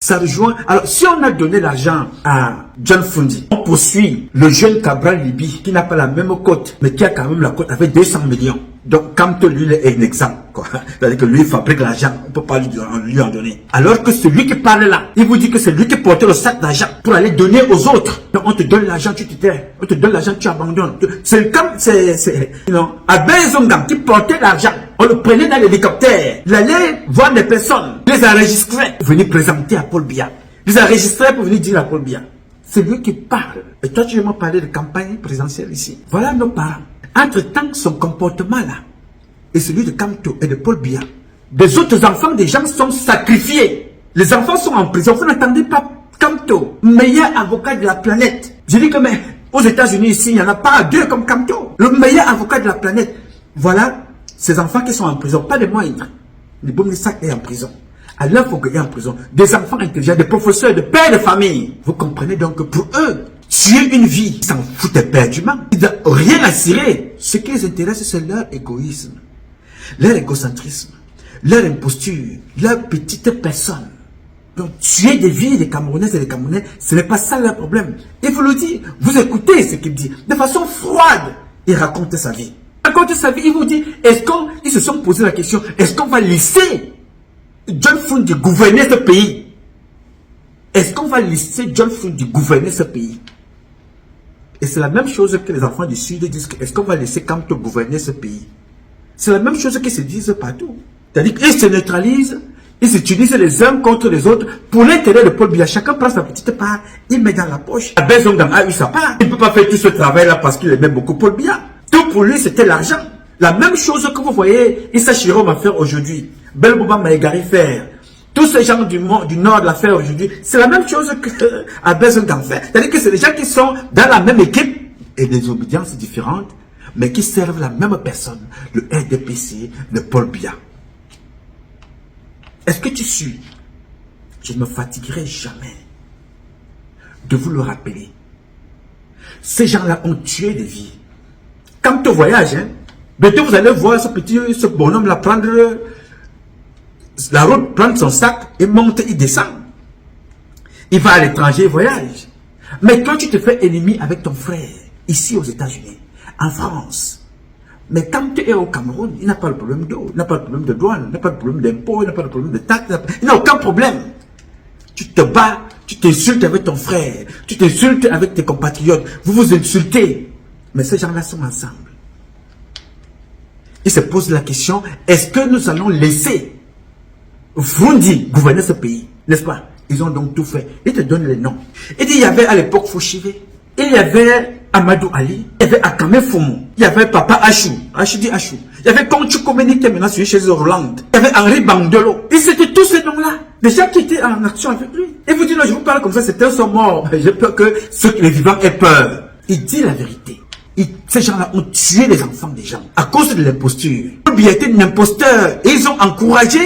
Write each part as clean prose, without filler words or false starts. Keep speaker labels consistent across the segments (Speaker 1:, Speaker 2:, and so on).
Speaker 1: Ça rejoint. Alors, si on a donné l'argent à John Fundi, on poursuit le jeune Cabral Libi qui n'a pas la même cote, mais qui a quand même la cote avec 200 millions. Donc, Kamto, lui, est un exemple. C'est-à-dire que lui, il fabrique l'argent. On ne peut pas lui en donner. Alors que celui qui parle là, il vous dit que c'est lui qui portait le sac d'argent pour aller donner aux autres. Donc, on te donne l'argent, tu te tais. On te donne l'argent, tu abandonnes. C'est comme, Abel Zongang qui portait l'argent. On le prenait dans l'hélicoptère. Il allait voir des personnes. Il les enregistrait pour venir présenter à Paul Biya. Il les enregistrait pour venir dire à Paul Biya. C'est lui qui parle. Et toi, tu veux me parler de campagne présidentielle ici. Voilà nos parents. Entre-temps, son comportement là, et celui de Kamto et de Paul Biya, des autres enfants des gens sont sacrifiés. Les enfants sont en prison. Vous n'attendez pas Kamto, meilleur avocat de la planète. Je dis que mais aux États-Unis ici, il n'y en a pas deux comme Kamto. Le meilleur avocat de la planète. Voilà ces enfants qui sont en prison, pas des moindres. Le Boumnissak est en prison. Alain Fogué est en prison. Des enfants intelligents, des professeurs, des pères de famille. Vous comprenez donc que pour eux, tuer une vie, ils s'en foutent éperdument. Ils n'ont rien à cirer. Ce qui les intéresse, c'est leur égoïsme, leur égocentrisme, leur imposture, leur petite personne. Donc, tuer des vies des Camerounaises et des Camerounais, ce n'est pas ça leur problème. Il vous le dit, vous écoutez ce qu'il dit. De façon froide, il raconte sa vie. Il raconte sa vie, il vous dit, ils se sont posé la question, est-ce qu'on va laisser John Fundi gouverner ce pays? Est-ce qu'on va laisser John Fundi gouverner ce pays? Et c'est la même chose que les enfants du Sud disent, est-ce qu'on va laisser Kamto gouverner ce pays? C'est la même chose qu'ils se disent partout. C'est-à-dire qu'ils se neutralisent, ils s'utilisent les uns contre les autres pour l'intérêt de Paul Biya. Chacun prend sa petite part, il met dans la poche. Abel Zongang a eu sa part. Il ne peut pas faire tout ce travail-là parce qu'il aimait beaucoup Paul Biya. Tout pour lui, c'était l'argent. La même chose que vous voyez Issa Chiro va faire aujourd'hui. Belbouba Maïgari faire. Tous ces gens du Nord de la faire aujourd'hui, c'est la même chose que Abel Zongang fait. C'est-à-dire que c'est des gens qui sont dans la même équipe et des obédiences différentes, mais qui servent la même personne, le RDPC de Paul Biya. Est-ce que tu suis? Je ne me fatiguerai jamais de vous le rappeler. Ces gens-là ont tué des vies. Quand tu voyages, bientôt vous allez voir ce bonhomme-là prendre la route, prendre son sac, il monte, il descend. Il va à l'étranger, il voyage. Mais quand tu te fais ennemi avec ton frère, ici aux États-Unis, en France, mais quand tu es au Cameroun, il n'a pas le problème d'eau, il n'a pas le problème de douane, il n'a pas le problème d'impôt, il n'a pas le problème de taxes, il n'a aucun problème. Tu te bats, tu t'insultes avec ton frère, tu t'insultes avec tes compatriotes, vous vous insultez. Mais ces gens-là sont ensemble. Ils se posent la question, est-ce que nous allons laisser Fundi gouverner ce pays? N'est-ce pas? Ils ont donc tout fait. Ils te donnent les noms. Il dit, il y avait à l'époque Fouchivé, il y avait Amadou Ali, il y avait Akame Foumou, il y avait Papa Achou, Achidi Achou, il y avait Conchu Communique maintenant chez Hollande, il y avait Henri Bandelo. Et c'était tous ces noms-là, des gens qui étaient en action avec lui. Et vous dites, non, je vous parle comme ça, certains sont morts. J'ai peur que ceux qui les vivants aient peur. Il dit la vérité. Ces gens-là ont tué les enfants des gens à cause de l'imposture. Paul Biya était un imposteur et ils ont encouragé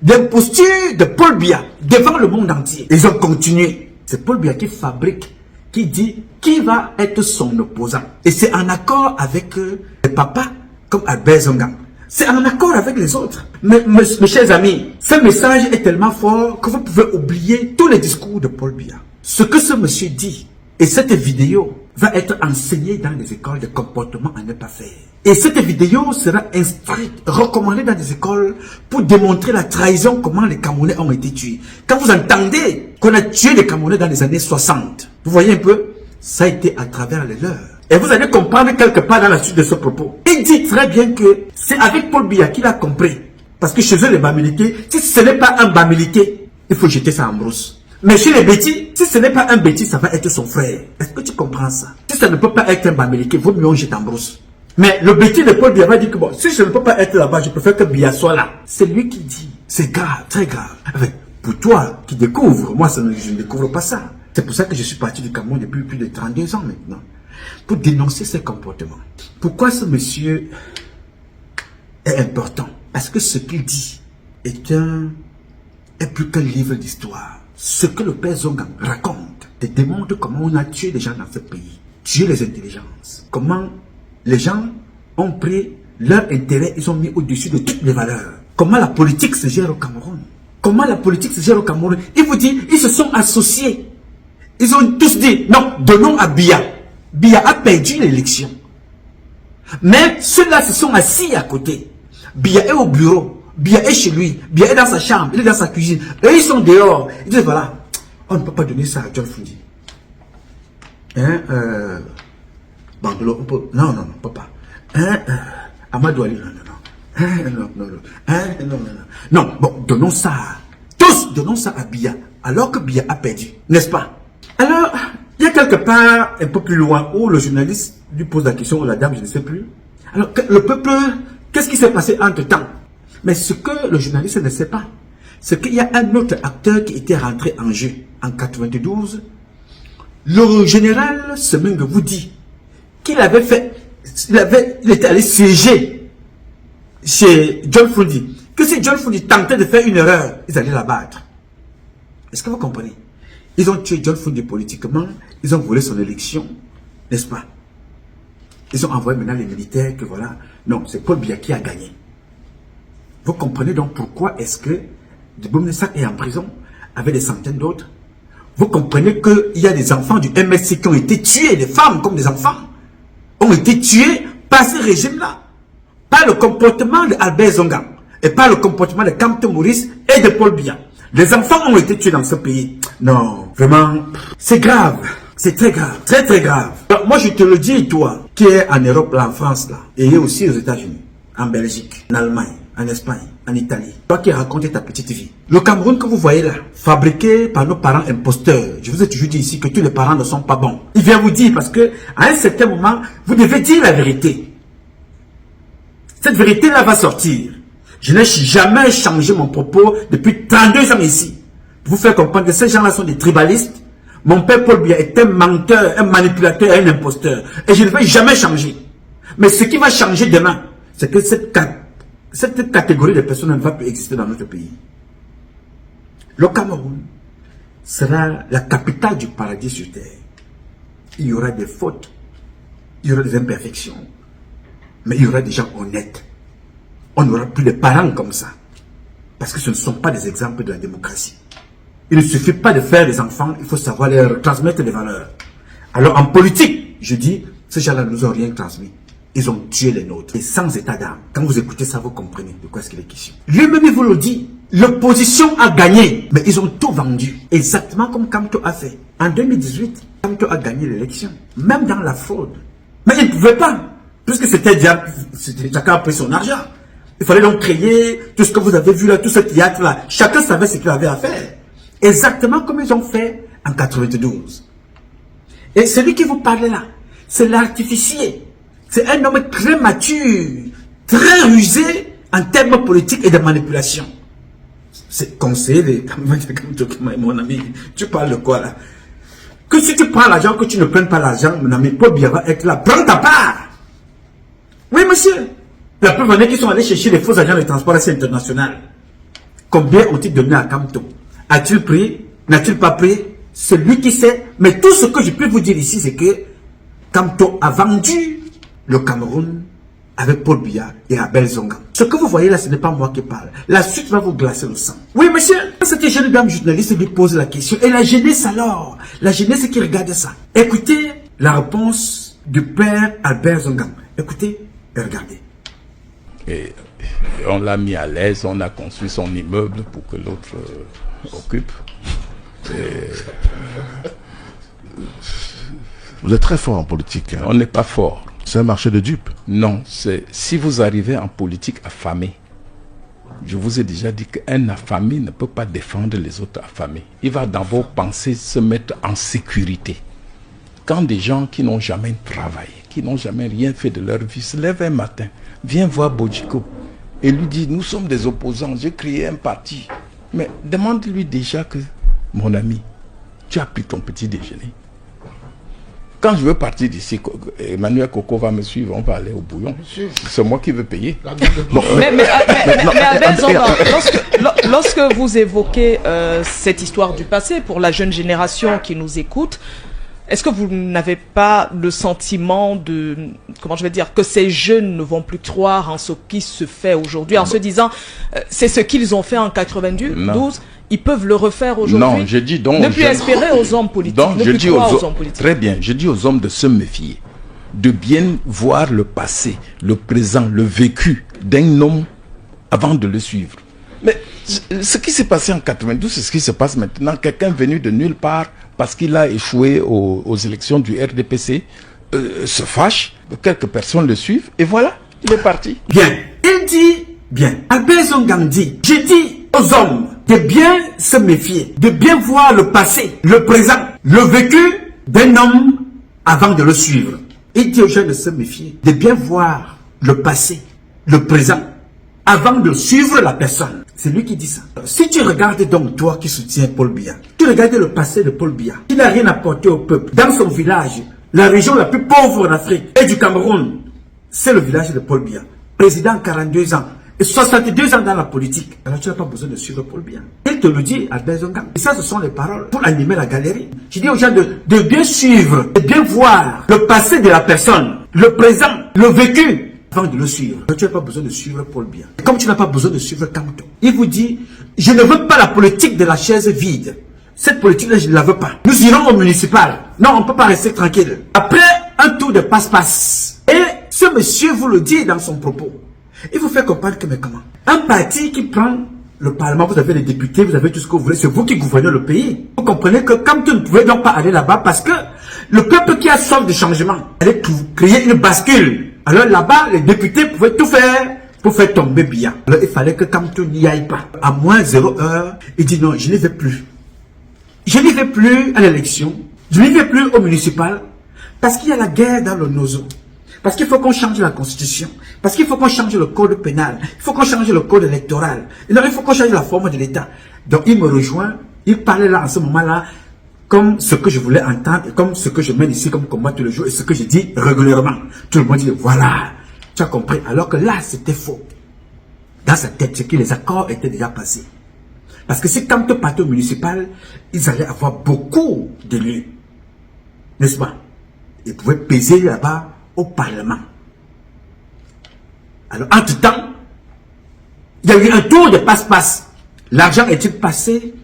Speaker 1: l'imposture de Paul Biya devant le monde entier. Ils ont continué. C'est Paul Biya qui fabrique, qui dit qui va être son opposant. Et c'est en accord avec les papas comme Abel Zongang. C'est en accord avec les autres. Mais mes chers amis, ce message est tellement fort que vous pouvez oublier tous les discours de Paul Biya. Ce que ce monsieur dit et cette vidéo va être enseignée dans les écoles de comportement à ne pas faire. Et cette vidéo sera instruite, recommandée dans des écoles pour démontrer la trahison, comment les Camerounais ont été tués. Quand vous entendez qu'on a tué les Camerounais dans les années 60, vous voyez un peu, ça a été à travers les leurs. Et vous allez comprendre quelque part dans la suite de ce propos. Il dit très bien que c'est avec Paul Biya qu'il a compris. Parce que chez eux, les Bamileke, si ce n'est pas un Bamileke, il faut jeter ça en brousse. Mais chez les Bétis, si ce n'est pas un Bétis, ça va être son frère. Est-ce que tu comprends ça? Si ça ne peut pas être un Bamileke, vaut mieux on jette en brousse. Mais le Bétis de Paul Biya va dire que bon, si je ne peux pas être là-bas, je préfère que Biya soit là. C'est lui qui dit. C'est grave, très grave. Pour toi qui découvres, moi je ne découvre pas ça. C'est pour ça que je suis parti du Cameroun depuis plus de 32 ans maintenant. Pour dénoncer ces comportements. Pourquoi ce monsieur est important? Parce que ce qu'il dit est plus qu'un livre d'histoire. Ce que le père Zongang raconte te démontre comment on a tué des gens dans ce pays. Tué les intelligences. Comment les gens ont pris leur intérêt, ils ont mis au-dessus de toutes les valeurs. Comment la politique se gère au Cameroun. comment la politique se gère au Cameroun. Il vous dit, ils se sont associés. Ils ont tous dit, non, donnons à Biya. Biya a perdu l'élection. Mais ceux-là se sont assis à côté. Biya est au bureau. Biya est chez lui. Biya est dans sa chambre. Il est dans sa cuisine. Et ils sont dehors. Ils disent, voilà, on ne peut pas donner ça à John Fundi. Hein, Bandelo, on peut... Non, on ne peut pas. Hein, Amadou Ali, non, bon, donnons ça. Tous donnons ça à Biya. Alors que Biya a perdu. N'est-ce pas? Alors, il y a quelque part, un peu plus loin, où le journaliste lui pose la question, ou la dame, je ne sais plus. Alors, le peuple, qu'est-ce qui s'est passé entre-temps? Mais ce que le journaliste ne sait pas, c'est qu'il y a un autre acteur qui était rentré en jeu en 92. Le général Semeng vous dit qu'il avait fait, il était allé siéger chez John Fundi. Que si John Fundi tentait de faire une erreur, ils allaient l'abattre. Est-ce que vous comprenez? Ils ont tué John Fundi politiquement, ils ont volé son élection, n'est-ce pas? Ils ont envoyé maintenant les militaires que voilà. Non, c'est Paul Biya qui a gagné. Vous comprenez donc pourquoi est-ce que Boumnessak est en prison avec des centaines d'autres? Vous comprenez qu'il y a des enfants du MSC qui ont été tués, des femmes comme des enfants, ont été tués par ce régime-là. Par le comportement d'Albert Zonga et par le comportement de Kamto Maurice et de Paul Biya. Les enfants ont été tués dans ce pays. Non, vraiment, c'est grave. C'est très grave, très très grave. Alors, moi je te le dis, toi, qui es en Europe, là, en France, là, et aussi aux États-Unis, en Belgique, en Allemagne, en Espagne, en Italie. Toi qui as raconté ta petite vie. Le Cameroun que vous voyez là, fabriqué par nos parents imposteurs. Je vous ai toujours dit ici que tous les parents ne sont pas bons. Il vient vous dire parce que à un certain moment, vous devez dire la vérité. Cette vérité-là va sortir. Je n'ai jamais changé mon propos depuis 32 ans ici. Pour vous faire comprendre que ces gens-là sont des tribalistes. Mon père Paul Biya est un menteur, un manipulateur, un imposteur. Et je ne vais jamais changer. Mais ce qui va changer demain, c'est que cette catégorie de personnes ne va plus exister dans notre pays. Le Cameroun sera la capitale du paradis sur terre. Il y aura des fautes, il y aura des imperfections, mais il y aura des gens honnêtes. On n'aura plus de parents comme ça. Parce que ce ne sont pas des exemples de la démocratie. Il ne suffit pas de faire des enfants, il faut savoir leur transmettre des valeurs. Alors en politique, je dis, ces gens-là ne nous ont rien transmis. Ils ont tué les nôtres. Et sans état d'âme. Quand vous écoutez ça, vous comprenez de quoi est-ce qu'il est question. Lui-même, il vous le dit. L'opposition a gagné. Mais ils ont tout vendu. Exactement comme Kamto a fait. En 2018, Kamto a gagné l'élection. Même dans la fraude. Mais il ne pouvait pas. Puisque c'était déjà... Chacun a pris son argent. Il fallait donc créer tout ce que vous avez vu là, tout ce théâtre-là. Chacun savait ce qu'il avait à faire. Exactement comme ils ont fait en 92. Et celui qui vous parlait là, c'est l'artificier. C'est un homme très mature, très rusé en termes politiques et de manipulation. C'est conseiller mon ami, tu parles de quoi là? Que si tu prends l'argent, que tu ne prennes pas l'argent, mon ami, Paul Biya va être là. Prends ta part. Oui, monsieur. La preuve en est qu'ils sont allés chercher les faux agents de transport international. Combien ont-ils donné à Kamto? A-t-il pris? N'a-t-il pas pris? C'est lui qui sait. Mais tout ce que je peux vous dire ici, c'est que Kamto a vendu le Cameroun avec Paul Biya et Abel Zonga. Ce que vous voyez là, ce n'est pas moi qui parle. La suite va vous glacer le sang. Oui, monsieur. Cette jeune dame journaliste lui pose la question. Et la jeunesse alors? La jeunesse qui regarde ça. Écoutez la réponse du père Albert Zonga. Écoutez et regardez.
Speaker 2: Et on l'a mis à l'aise, on a construit son immeuble pour que l'autre occupe.
Speaker 3: Vous êtes très fort en politique. Hein?
Speaker 2: On n'est pas fort.
Speaker 3: C'est un marché de dupes.
Speaker 2: Non, si vous arrivez en politique affamé, je vous ai déjà dit qu'un affamé ne peut pas défendre les autres affamés. Il va d'abord penser se mettre en sécurité. Quand des gens qui n'ont jamais travaillé, qui n'ont jamais rien fait de leur vie, se lèvent un matin, viennent voir Bodjiko et lui disent, nous sommes des opposants, j'ai créé un parti. Mais demande-lui déjà que, mon ami, tu as pris ton petit déjeuner. Quand je veux partir d'ici, Emmanuel Coco va me suivre, on va aller au bouillon. C'est moi qui veux payer.
Speaker 4: Non, mais Abel Zonga, lorsque vous évoquez cette histoire du passé, pour la jeune génération qui nous écoute, Est-ce que vous n'avez pas le sentiment de, comment je vais dire, que ces jeunes ne vont plus croire en ce qui se fait aujourd'hui, en se disant, c'est ce qu'ils ont fait en 92, ils peuvent le refaire aujourd'hui?
Speaker 2: Non, je dis donc...
Speaker 4: Ne plus espérer aux hommes politiques,
Speaker 2: donc,
Speaker 4: ne plus croire aux hommes politiques.
Speaker 2: Très bien, je dis aux hommes de se méfier, de bien voir le passé, le présent, le vécu d'un homme avant de le suivre. Mais ce qui s'est passé en 92, c'est ce qui se passe maintenant. Quelqu'un venu de nulle part, parce qu'il a échoué aux élections du RDPC, se fâche, quelques personnes le suivent, et voilà, il est parti.
Speaker 1: Bien, il dit, bien, Albert Zongang dit, j'ai dit aux hommes de bien se méfier, de bien voir le passé, le présent, le vécu d'un homme avant de le suivre. Il dit aux gens de se méfier, de bien voir le passé, le présent, avant de suivre la personne. C'est lui qui dit ça. Si tu regardes donc toi qui soutiens Paul Biya, tu regardes le passé de Paul Biya, qui n'a rien apporté au peuple. Dans son village, la région la plus pauvre d'Afrique et du Cameroun, c'est le village de Paul Biya. Président 42 ans et 62 ans dans la politique. Alors tu n'as pas besoin de suivre Paul Biya. Il te le dit, Albert Zongang. Et ça, ce sont les paroles pour animer la galerie. Je dis aux gens de bien suivre, de bien voir le passé de la personne, le présent, le vécu, avant de le suivre. Tu n'as pas besoin de suivre Paul Biya. Comme tu n'as pas besoin de suivre Kamto. Il vous dit, je ne veux pas la politique de la chaise vide. Cette politique-là, je ne la veux pas. Nous irons au municipal. Non, on ne peut pas rester tranquille. Après un tour de passe-passe. Et ce monsieur vous le dit dans son propos. Il vous fait comprendre que, mais comment? Un parti qui prend le Parlement, vous avez les députés, vous avez tout ce que vous voulez, c'est vous qui gouvernez le pays. Vous comprenez que Kamto ne pouvait donc pas aller là-bas parce que le peuple qui a soif de changement allait créer une bascule. Alors là-bas, les députés pouvaient tout faire pour faire tomber Biya. Alors il fallait que Kamto n'y aille pas. À moins 0 heure, il dit non, je n'y vais plus. Je n'y vais plus à l'élection. Je n'y vais plus au municipal. Parce qu'il y a la guerre dans le Nozo. Parce qu'il faut qu'on change la constitution. Parce qu'il faut qu'on change le code pénal. Il faut qu'on change le code électoral. Et donc il faut qu'on change la forme de l'État. Donc il me rejoint. Il parlait là, en ce moment-là, comme ce que je voulais entendre, et comme ce que je mène ici comme combat tous les jours, et ce que je dis régulièrement. Tout le monde dit, voilà, tu as compris. Alors que là, c'était faux. Dans sa tête, c'est que les accords étaient déjà passés. Parce que si Kamto partait au municipal, ils allaient avoir beaucoup d'élus. N'est-ce pas? Ils pouvaient peser là-bas au Parlement. Alors, entre-temps, il y a eu un tour de passe-passe. L'argent est-il passé?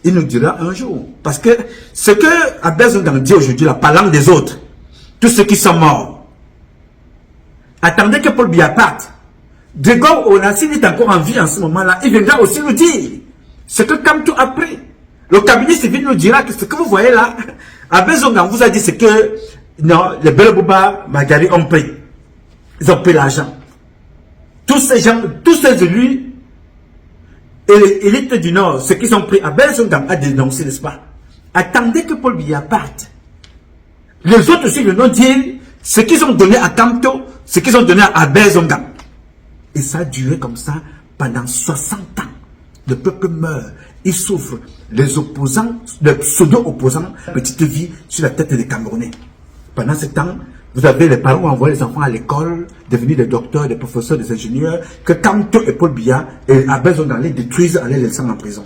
Speaker 1: Il nous dira un jour. Parce que ce que Albert Zongang dit aujourd'hui, la parlant des autres, tous ceux qui sont morts, attendez que Paul Biya parte. Grégoire Onassin est encore en vie en ce moment-là. Il viendra aussi nous dire ce que Kamto a pris. Le cabinet civil nous dira que ce que vous voyez là, Albert Zongang vous a dit, c'est que non, les Belbouba Magali ont pris. Ils ont pris l'argent. Tous ces gens, tous ces élus, et l'élite du Nord, ceux qui sont pris, Albert Zongang a dénoncé, n'est-ce pas? Attendez que Paul Biya parte. Les autres aussi viendront dire ce qu'ils ont donné à Kamto, ce qu'ils ont donné à Albert Zongang. Et ça a duré comme ça pendant 60 ans. Le peuple meurt, il souffre. Les opposants, les pseudo-opposants, petite vie sur la tête des Camerounais. Pendant ce temps, vous avez les parents qui envoient les enfants à l'école, devenir des docteurs, des professeurs, des ingénieurs, que Kamto et Paul Biya et Albert Zongang les détruisent, les laisser en prison.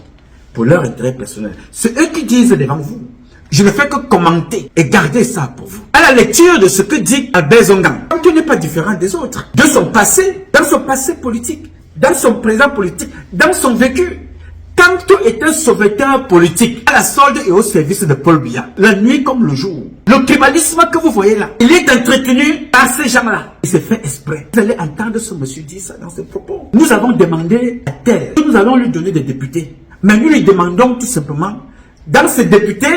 Speaker 1: Pour leur intérêt personnel. C'est eux qui disent devant vous. Je ne fais que commenter et garder ça pour vous. À la lecture de ce que dit Albert Zongang, Kamto n'est pas différent des autres. De son passé, dans son passé politique, dans son présent politique, dans son vécu. Kamto est un sauveteur politique à la solde et au service de Paul Biya. La nuit comme le jour. Le tribalisme que vous voyez là, il est entretenu par ces gens-là. Il s'est fait exprès. Vous allez entendre ce monsieur dire ça dans ses propos. Nous avons demandé à terre. Nous allons lui donner des députés. Mais nous lui demandons tout simplement, dans ces députés,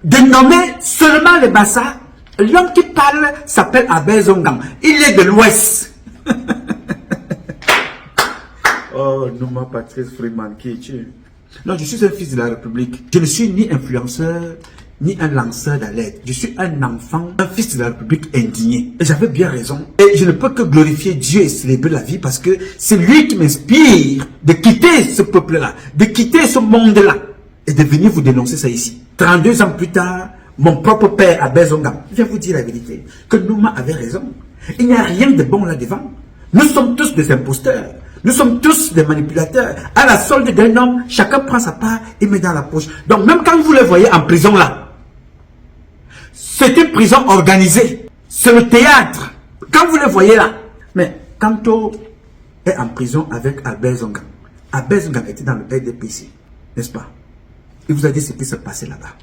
Speaker 1: de nommer seulement les Bassa. L'homme qui parle s'appelle Albert Zongang. Il est de l'Ouest. Oh, Nouma Patrice Freeman, qui es-tu? Non, je suis un fils de la République. Je ne suis ni influenceur, ni un lanceur d'alerte. Je suis un enfant, un fils de la République indigné. Et j'avais bien raison. Et je ne peux que glorifier Dieu et célébrer la vie parce que c'est lui qui m'inspire de quitter ce peuple-là, de quitter ce monde-là et de venir vous dénoncer ça ici. 32 ans plus tard, mon propre père, Albert Zongang, vient vous dire la vérité, que Nouma avait raison. Il n'y a rien de bon là-devant. Nous sommes tous des imposteurs. Nous sommes tous des manipulateurs. À la solde d'un homme, chacun prend sa part et met dans la poche. Donc même quand vous les voyez en prison là, C'est une prison organisée. C'est le théâtre. Quand vous le voyez là. Mais Kamto est en prison avec Albert Zongan. Albert Zongan était dans le RDPC, n'est-ce pas? Il vous a dit ce qui se passait là-bas.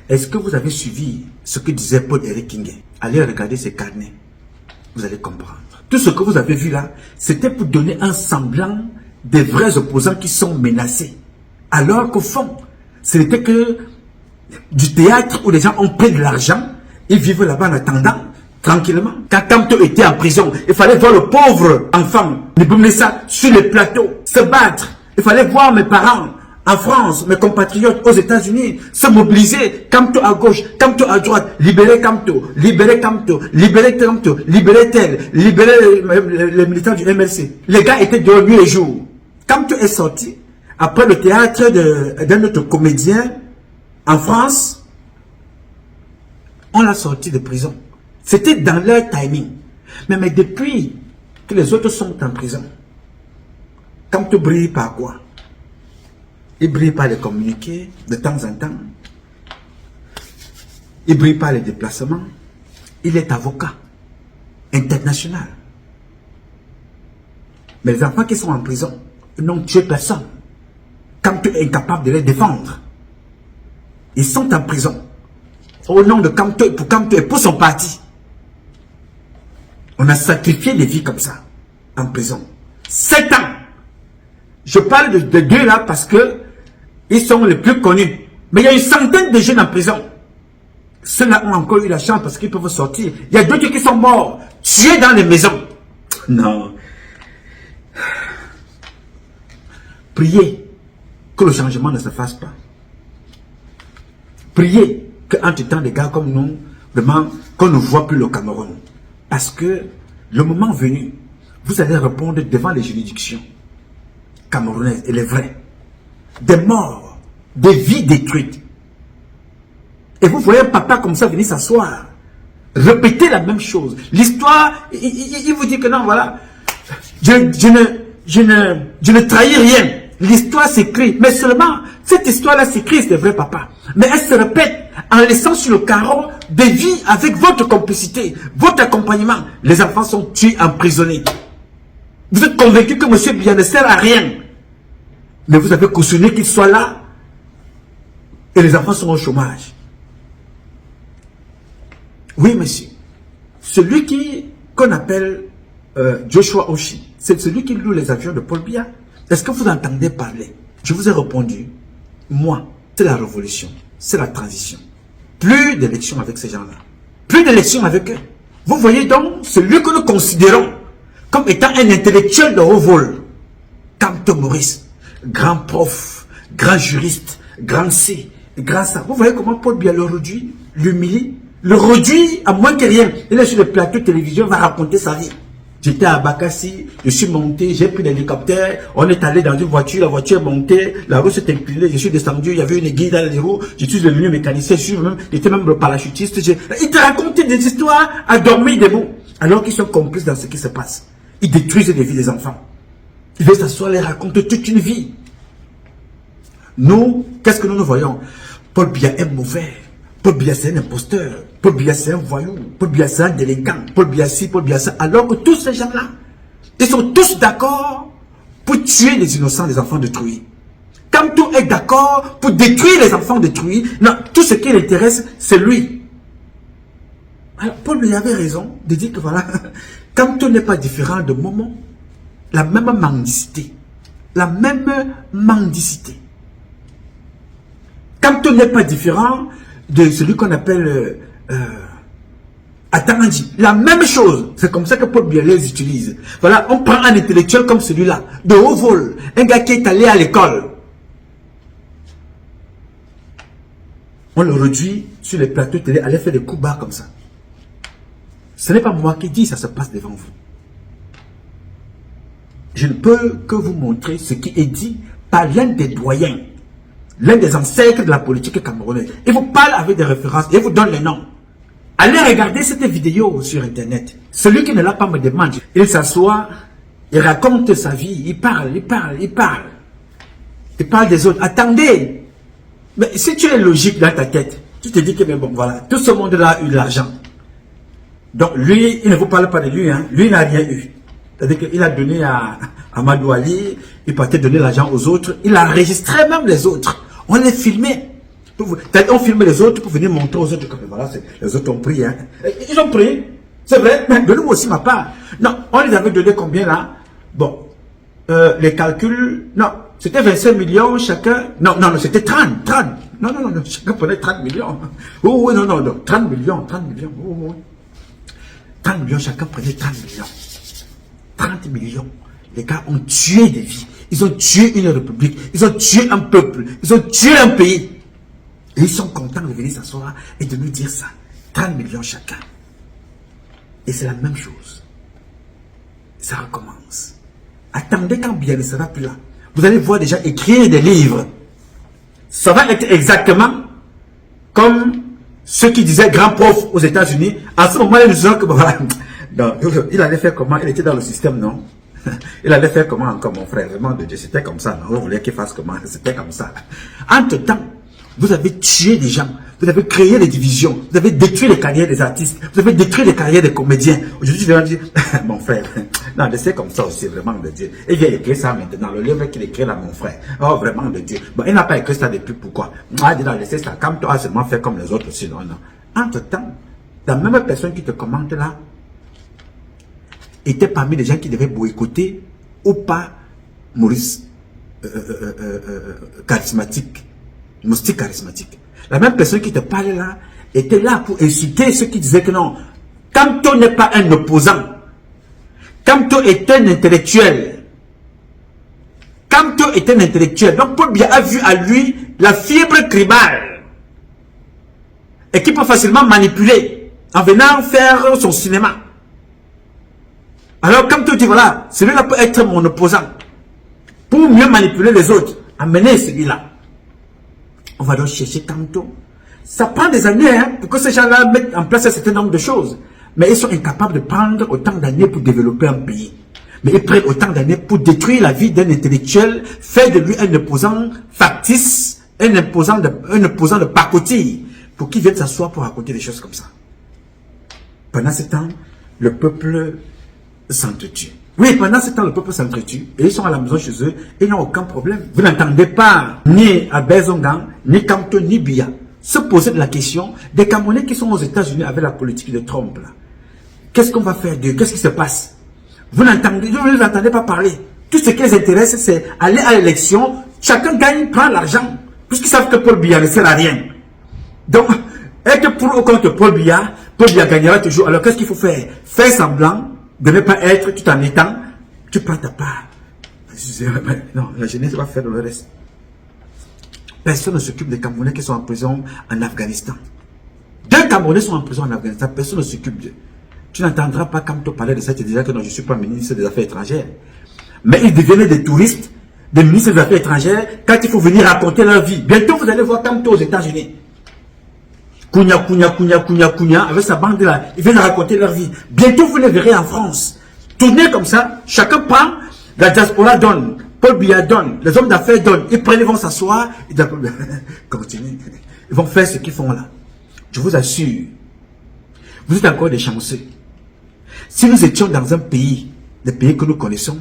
Speaker 1: Est-ce que vous avez suivi ce que disait Paul-Éric Kingé? Allez regarder ses carnets. Vous allez comprendre. Tout ce que vous avez vu là, c'était pour donner un semblant des vrais opposants qui sont menacés. Alors qu'au fond, ce n'était que du théâtre où les gens ont pris de l'argent, ils vivent là-bas en attendant, tranquillement. Quand Kamto était en prison, il fallait voir le pauvre enfant, ça sur les plateaux, se battre. Il fallait voir mes parents en France, mes compatriotes aux États-Unis, se mobiliser, Kamto à gauche, Kamto à droite, libérer Kamto, libérer Kamto, libérer Kamto, libérer tel, libérer les militants du MLC. Les gars étaient dehors nuit et jour. Kamto est sorti, après le théâtre d'un autre comédien en France, on l'a sorti de prison. C'était dans leur timing. Mais depuis que les autres sont en prison, Kamto brille par quoi? Il brille par les communiqués de temps en temps. Il brille par les déplacements. Il est avocat international. Mais les enfants qui sont en prison, ils n'ont tué personne. Kamto est incapable de les défendre. Ils sont en prison. Au nom de Kamto, pour Kamto et pour son parti. On a sacrifié des vies comme ça, en prison. 7 ans. Je parle de deux là parce que ils sont les plus connus. Mais il y a une centaine de jeunes en prison. Ceux-là ont encore eu la chance parce qu'ils peuvent sortir. Il y a d'autres qui sont morts, tués dans les maisons. Non. Priez que le changement ne se fasse pas. Priez qu'entre-temps, des gars comme nous, vraiment, qu'on ne voit plus le Cameroun. Parce que le moment venu, vous allez répondre devant les juridictions camerounaises, et les vraies. Des morts, des vies détruites. Et vous voyez un papa comme ça venir s'asseoir, répéter la même chose. L'histoire, il vous dit que non, voilà, je ne trahis rien. L'histoire s'écrit, mais seulement, cette histoire-là s'écrit, c'est vrai papa. Mais elle se répète en laissant sur le carreau des vies avec votre complicité, votre accompagnement. Les enfants sont tués, emprisonnés. Vous êtes convaincu que M. Biya ne sert à rien. Mais vous avez cautionné qu'il soit là. Et les enfants sont au chômage. Oui, monsieur. Celui qu'on appelle Joshua Oshi, c'est celui qui loue les avions de Paul Biya. Est-ce que vous entendez parler? Je vous ai répondu. Moi, c'est la révolution. C'est la transition. Plus d'élections avec ces gens-là. Plus d'élections avec eux. Vous voyez donc celui que nous considérons comme étant un intellectuel de haut vol. Kamto Maurice. Grand prof, grand juriste, grand C, grand ça. Vous voyez comment Paul Biya le réduit, l'humilie, le réduit à moins que rien. Il est sur le plateau de télévision, va raconter sa vie. J'étais à Bakassi, je suis monté, j'ai pris l'hélicoptère, on est allé dans une voiture, la voiture est montée, la roue s'est inclinée, je suis descendu, il y avait une aiguille dans les roues, je suis devenu mécanicien, j'étais même le parachutiste. Il te racontait des histoires à dormir debout, alors qu'ils sont complices dans ce qui se passe. Ils détruisent les vies des enfants. Il veut s'asseoir, les raconter toute une vie. Nous, qu'est-ce que nous voyons? Paul Biya est mauvais. Paul Biya c'est un imposteur. Paul Biya c'est un voyou. Paul Biya c'est un délinquant. Paul Biya ci, Paul Biya ça. Alors que tous ces gens-là, ils sont tous d'accord pour tuer les innocents, les enfants détruits. Kamto est d'accord pour détruire les enfants détruits. Non, tout ce qui l'intéresse, c'est lui. Alors, Paul Biya avait raison de dire que voilà, Kamto n'est pas différent de Momo. La même mendicité. La même mendicité. Kamto n'est pas différent de celui qu'on appelle Atamandji. La même chose. C'est comme ça que Paul Biya les utilise. Voilà, on prend un intellectuel comme celui-là, de haut vol. Un gars qui est allé à l'école. On le réduit sur les plateaux télé, aller faire des coups bas comme ça. Ce n'est pas moi qui dis, ça se passe devant vous. Je ne peux que vous montrer ce qui est dit par l'un des doyens, l'un des ancêtres de la politique camerounaise. Il vous parle avec des références, il vous donne les noms. Allez regarder cette vidéo sur internet. Celui qui ne l'a pas me demande. Il s'assoit, il raconte sa vie, il parle. Il parle des autres. Attendez. Mais si tu es logique dans ta tête, Tu te dis que, mais bon, voilà, tout ce monde-là a eu de l'argent. Donc, lui, il ne vous parle pas de lui, hein. Lui, il n'a rien eu. C'est-à-dire qu'il a donné à Amadou Ali, il partait donner l'argent aux autres, il a enregistré même les autres. On les filmait. On filmait les autres pour venir montrer aux autres, comme voilà, les autres ont pris, hein. Ils ont pris, c'est vrai, mais donnez-moi aussi ma part. Non, on les avait donné combien là? Bon, les calculs, non, c'était 25 millions chacun. Non, c'était 30. Non, chacun prenait 30 millions. Oh, oui, non, 30 millions. Oh, oui. 30 millions, chacun prenait 30 millions. 30 millions. Les gars ont tué des vies. Ils ont tué une république. Ils ont tué un peuple. Ils ont tué un pays. Et ils sont contents de venir s'asseoir et de nous dire ça. 30 millions chacun. Et c'est la même chose. Ça recommence. Attendez quand bien ne sera plus là. Vous allez voir déjà écrire des livres. Ça va être exactement comme ceux qui disaient grand prof aux États-Unis. À ce moment-là, ils disaient que voilà. Non, il allait faire comment? Il était dans le système, non? Il allait faire comment encore, mon frère? Vraiment de Dieu, c'était comme ça. Non? Vous voulez qu'il fasse comment? C'était comme ça. Entre-temps, vous avez tué des gens, vous avez créé des divisions, vous avez détruit les carrières des artistes, vous avez détruit les carrières des comédiens. Aujourd'hui, je vais dire, mon frère, non, c'est comme ça aussi, vraiment de Dieu. Il vient écrire ça maintenant, le livre qu'il écrit là, mon frère. Oh, vraiment de Dieu. Bon, il n'a pas écrit ça depuis, pourquoi? Ah, il a laissé ça, comme toi, seulement fait comme les autres aussi, non. Entre-temps, la même personne qui te commente là, était parmi les gens qui devaient boycotter ou pas Maurice charismatique. Moustique charismatique. La même personne qui te parle là était là pour insulter ceux qui disaient que non, Kamto n'est pas un opposant. Kamto est un intellectuel. Kamto est un intellectuel. Donc Paul Biya a vu à lui la fibre tribale et qui peut facilement manipuler en venant faire son cinéma. Alors Kamto dit voilà, celui-là peut être mon opposant pour mieux manipuler les autres. Amenez celui-là. On va donc chercher Kamto. Ça prend des années hein, pour que ces gens-là mettent en place un certain nombre de choses. Mais ils sont incapables de prendre autant d'années pour développer un pays. Mais ils prennent autant d'années pour détruire la vie d'un intellectuel, faire de lui un opposant factice, un opposant de pacotille, pour qu'il vienne s'asseoir pour raconter des choses comme ça. Pendant ce temps, le peuple s'entretue. Oui, pendant ce temps, le peuple s'entretue et ils sont à la maison chez eux et ils n'ont aucun problème. Vous n'entendez pas ni Albert Zongan, ni Kamto, ni Biya se poser de la question des Camerounais qui sont aux États-Unis avec la politique de Trump. Qu'est-ce qu'on va faire d'eux? Qu'est-ce qui se passe? Vous ne les entendez pas parler. Tout ce qui les intéresse, c'est aller à l'élection. Chacun gagne, prend l'argent. Puisqu'ils savent que Paul Biya ne sert à rien. Donc, être pour ou contre Paul Biya gagnera toujours. Alors, qu'est-ce qu'il faut faire? Faire semblant de ne pas être tout en étant, tu prends ta part. Non, la jeunesse va faire le reste. Personne ne s'occupe des Camerounais qui sont en prison en Afghanistan. 2 Camerounais sont en prison en Afghanistan, personne ne s'occupe d'eux. Tu n'entendras pas Kamto parler de ça, tu te diras que non, je ne suis pas ministre des Affaires étrangères. Mais ils devenaient des touristes, des ministres des Affaires étrangères, quand il faut venir raconter leur vie. Bientôt, vous allez voir Kamto aux États-Unis. Kounia, avec sa bande là, ils viennent raconter leur vie. Bientôt, vous les verrez en France. Tournez comme ça, chacun prend, la diaspora donne, Paul Biya donne, les hommes d'affaires donnent. Ils prennent, ils vont s'asseoir, ils continuent. Ils vont faire ce qu'ils font là. Je vous assure, vous êtes encore des chanceux. Si nous étions dans un pays, des pays que nous connaissons,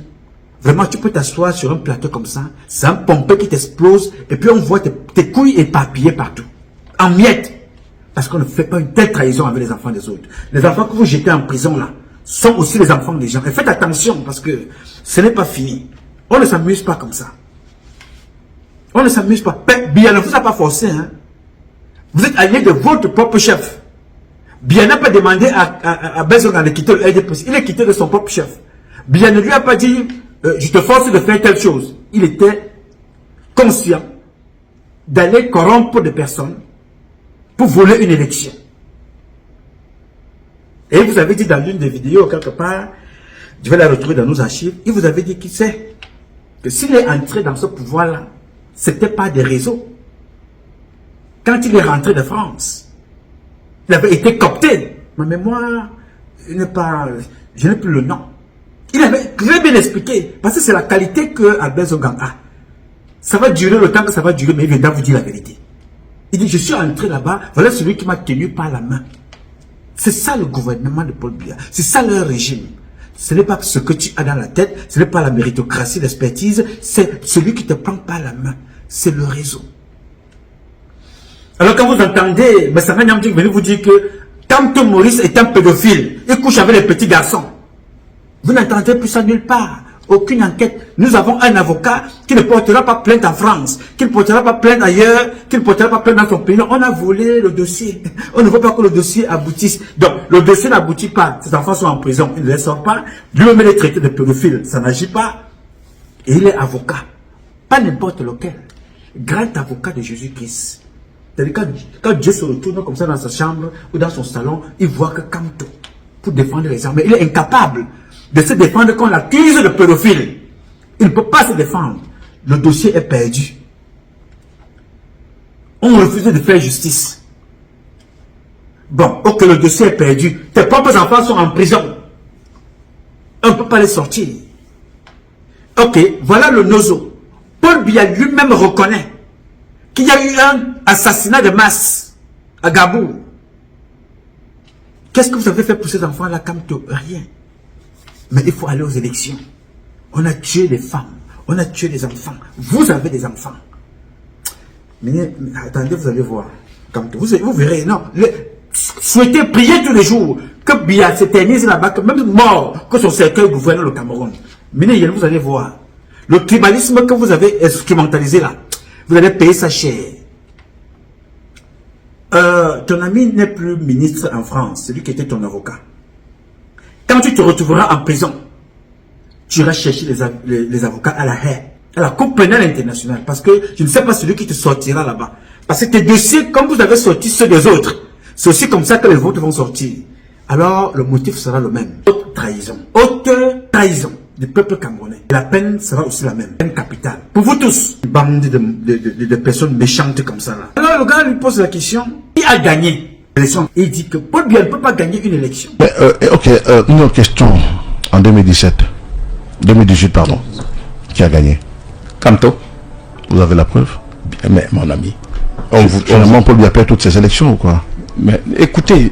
Speaker 1: vraiment, tu peux t'asseoir sur un plateau comme ça, c'est un pompé qui t'explose, et puis on voit tes couilles éparpillées partout, en miettes. Parce qu'on ne fait pas une telle trahison avec les enfants des autres. Les enfants que vous jetez en prison là, sont aussi les enfants des gens. Et faites attention, parce que ce n'est pas fini. On ne s'amuse pas comme ça. On ne s'amuse pas. Biya ne vous a pas forcé, hein. Vous êtes allié de votre propre chef. Biya n'a pas demandé à Bezongan de quitter le RDPC. Il est quitté de son propre chef. Biya ne lui a pas dit, je te force de faire telle chose. Il était conscient d'aller corrompre des personnes pour voler une élection. Et vous avez dit dans l'une des vidéos, quelque part, je vais la retrouver dans nos archives, il vous avait dit qu'il sait que s'il est entré dans ce pouvoir-là, ce n'était pas des réseaux. Quand il est rentré de France, il avait été coopté. Ma mémoire, je n'ai plus le nom. Il avait très bien expliqué, parce que c'est la qualité que Albert Zongan a. Ça va durer le temps que ça va durer, mais il viendra vous dire la vérité. Il dit, je suis entré là-bas, voilà celui qui m'a tenu par la main. C'est ça le gouvernement de Paul Biya. C'est ça leur régime. Ce n'est pas ce que tu as dans la tête, ce n'est pas la méritocratie, l'expertise, c'est celui qui te prend par la main. C'est le réseau. Alors quand vous entendez Bassanga Nyamdi venir vous dire que Kamto Maurice est un pédophile, il couche avec les petits garçons, vous n'entendez plus ça nulle part. Aucune enquête. Nous avons un avocat qui ne portera pas plainte en France, qui ne portera pas plainte ailleurs, qui ne portera pas plainte dans son pays. On a volé le dossier. On ne veut pas que le dossier aboutisse. Donc, le dossier n'aboutit pas. Ces enfants sont en prison. Ils ne les sortent pas. Lui-même est traité de pédophile. Ça n'agit pas. Et il est avocat. Pas n'importe lequel. Grand avocat de Jésus-Christ. C'est-à-dire quand Dieu se retourne comme ça dans sa chambre ou dans son salon, il voit que Kamto, pour défendre les armes, il est incapable de se défendre quand on l'accuse de pédophile. Il ne peut pas se défendre. Le dossier est perdu. On refuse de faire justice. Bon, ok, le dossier est perdu. Tes propres enfants sont en prison. On ne peut pas les sortir. Ok, voilà le nozo. Paul Biya lui-même reconnaît qu'il y a eu un assassinat de masse à Gabou. Qu'est-ce que vous avez fait pour ces enfants-là, Kamto? Rien. Mais il faut aller aux élections. On a tué les femmes. On a tué les enfants. Vous avez des enfants. Mais attendez, vous allez voir. Vous verrez, non. Souhaitez prier tous les jours que Biya s'éternise là-bas, que même mort, que son cercueil gouverne le Cameroun. Mais vous allez voir. Le tribalisme que vous avez instrumentalisé là, vous allez payer ça cher. Ton ami n'est plus ministre en France, celui qui était ton avocat. Quand tu te retrouveras en prison, tu iras chercher les avocats à la Haye, à la Cour pénale internationale, parce que je ne sais pas celui qui te sortira là-bas. Parce que tes dossiers, comme vous avez sorti ceux des autres, c'est aussi comme ça que les vôtres vont sortir. Alors, le motif sera le même. Haute trahison. Haute trahison du peuple camerounais. La peine sera aussi la même. Peine capitale. Pour vous tous, une bande de personnes méchantes comme ça là. Alors, le gars lui pose la question, qui a gagné? Il dit que Paul Biya ne peut pas gagner une élection.
Speaker 3: Mais, ok, une autre question. En 2018, pardon. Qui a gagné?
Speaker 2: Kamto.
Speaker 3: Vous avez la preuve?
Speaker 2: Mais mon ami,
Speaker 3: finalement, Paul Biya perd toutes ces élections ou quoi?
Speaker 2: Mais écoutez,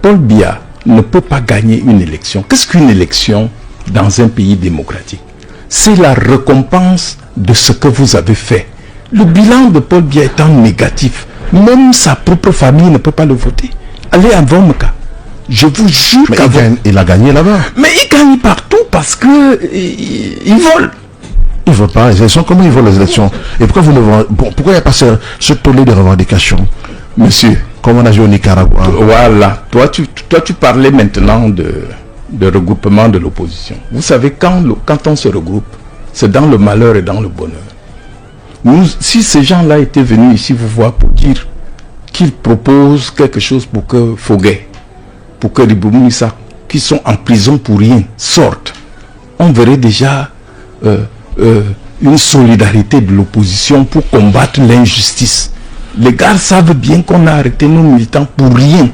Speaker 2: Paul Biya ne peut pas gagner une élection. Qu'est-ce qu'une élection dans un pays démocratique? C'est la récompense de ce que vous avez fait. Le bilan de Paul Biya étant négatif, même sa propre famille ne peut pas le voter. Allez à Vomka. Je vous jure
Speaker 3: qu'il a gagné là-bas.
Speaker 2: Mais il gagne partout parce que il vole.
Speaker 3: Il ne veut pas les élections. Comment ils volent les élections? Et pourquoi pourquoi il n'y a pas ce tollé de revendications?
Speaker 2: Monsieur,
Speaker 3: comme on a vu au Nicaragua.
Speaker 2: Voilà. Toi, tu parlais maintenant de regroupement de l'opposition. Vous savez, quand on se regroupe, c'est dans le malheur et dans le bonheur. Si ces gens-là étaient venus ici vous voir pour dire qu'ils proposent quelque chose pour que Foguet, pour que Ribou Mouissa, qui sont en prison pour rien, sortent, on verrait déjà une solidarité de l'opposition pour combattre l'injustice. Les gars savent bien qu'on a arrêté nos militants pour rien.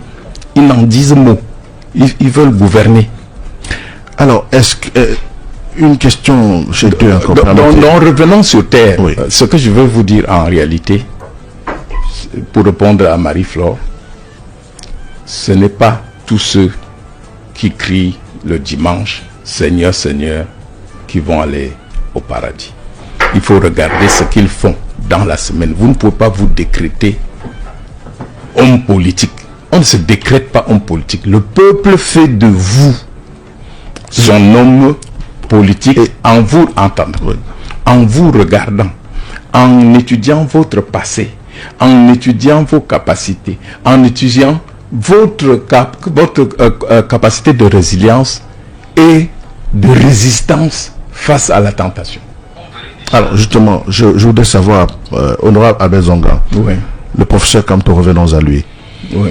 Speaker 2: Ils n'en disent mot. Ils veulent gouverner.
Speaker 3: Alors, est-ce que... une question chez toi encore.
Speaker 2: Donc, revenons sur terre.
Speaker 3: Oui.
Speaker 2: Ce que je veux vous dire en réalité, pour répondre à Marie-Flore, ce n'est pas tous ceux qui crient le dimanche « Seigneur, Seigneur » qui vont aller au paradis. Il faut regarder ce qu'ils font dans la semaine. Vous ne pouvez pas vous décréter homme politique. On ne se décrète pas homme politique. Le peuple fait de vous son homme politique en vous entendant, en vous regardant, en étudiant votre passé, en étudiant vos capacités, en étudiant votre capacité de résilience et de résistance face à la tentation.
Speaker 3: Alors justement, je voudrais savoir, honorable Abel Zonga,
Speaker 2: oui.
Speaker 3: Le professeur Kamto, revenons à lui.
Speaker 2: Oui.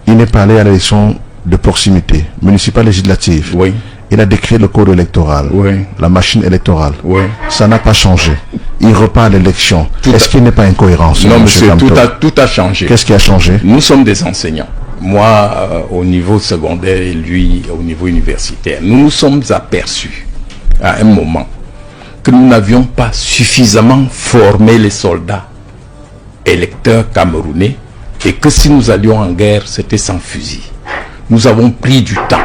Speaker 3: Il n'est pas allé à l'élection de proximité, municipale législative.
Speaker 2: Oui.
Speaker 3: Il a décrit le code électoral,
Speaker 2: oui.
Speaker 3: La machine électorale.
Speaker 2: Oui.
Speaker 3: Ça n'a pas changé. Il repart à l'élection. Est-ce qu'il n'est pas incohérent?
Speaker 2: Non, monsieur, tout a changé.
Speaker 3: Qu'est-ce qui a changé?
Speaker 2: Nous sommes des enseignants. Moi, au niveau secondaire et lui, au niveau universitaire. Nous nous sommes aperçus à un moment que nous n'avions pas suffisamment formé les soldats électeurs camerounais et que si nous allions en guerre, c'était sans fusil. Nous avons pris du temps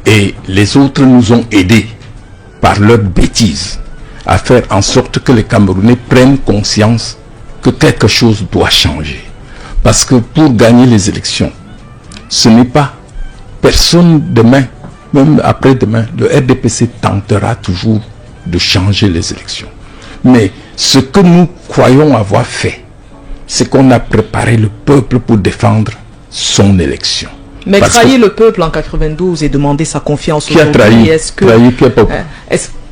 Speaker 2: et les autres nous ont aidés par leurs bêtises à faire en sorte que les Camerounais prennent conscience que quelque chose doit changer. Parce que pour gagner les élections, ce n'est pas personne demain, même après-demain, le RDPC tentera toujours de changer les élections. Mais ce que nous croyons avoir fait, c'est qu'on a préparé le peuple pour défendre son élection.
Speaker 4: Mais trahir le peuple en 92 et demander sa confiance
Speaker 2: aujourd'hui, qui a trahi? Trahi quel peuple?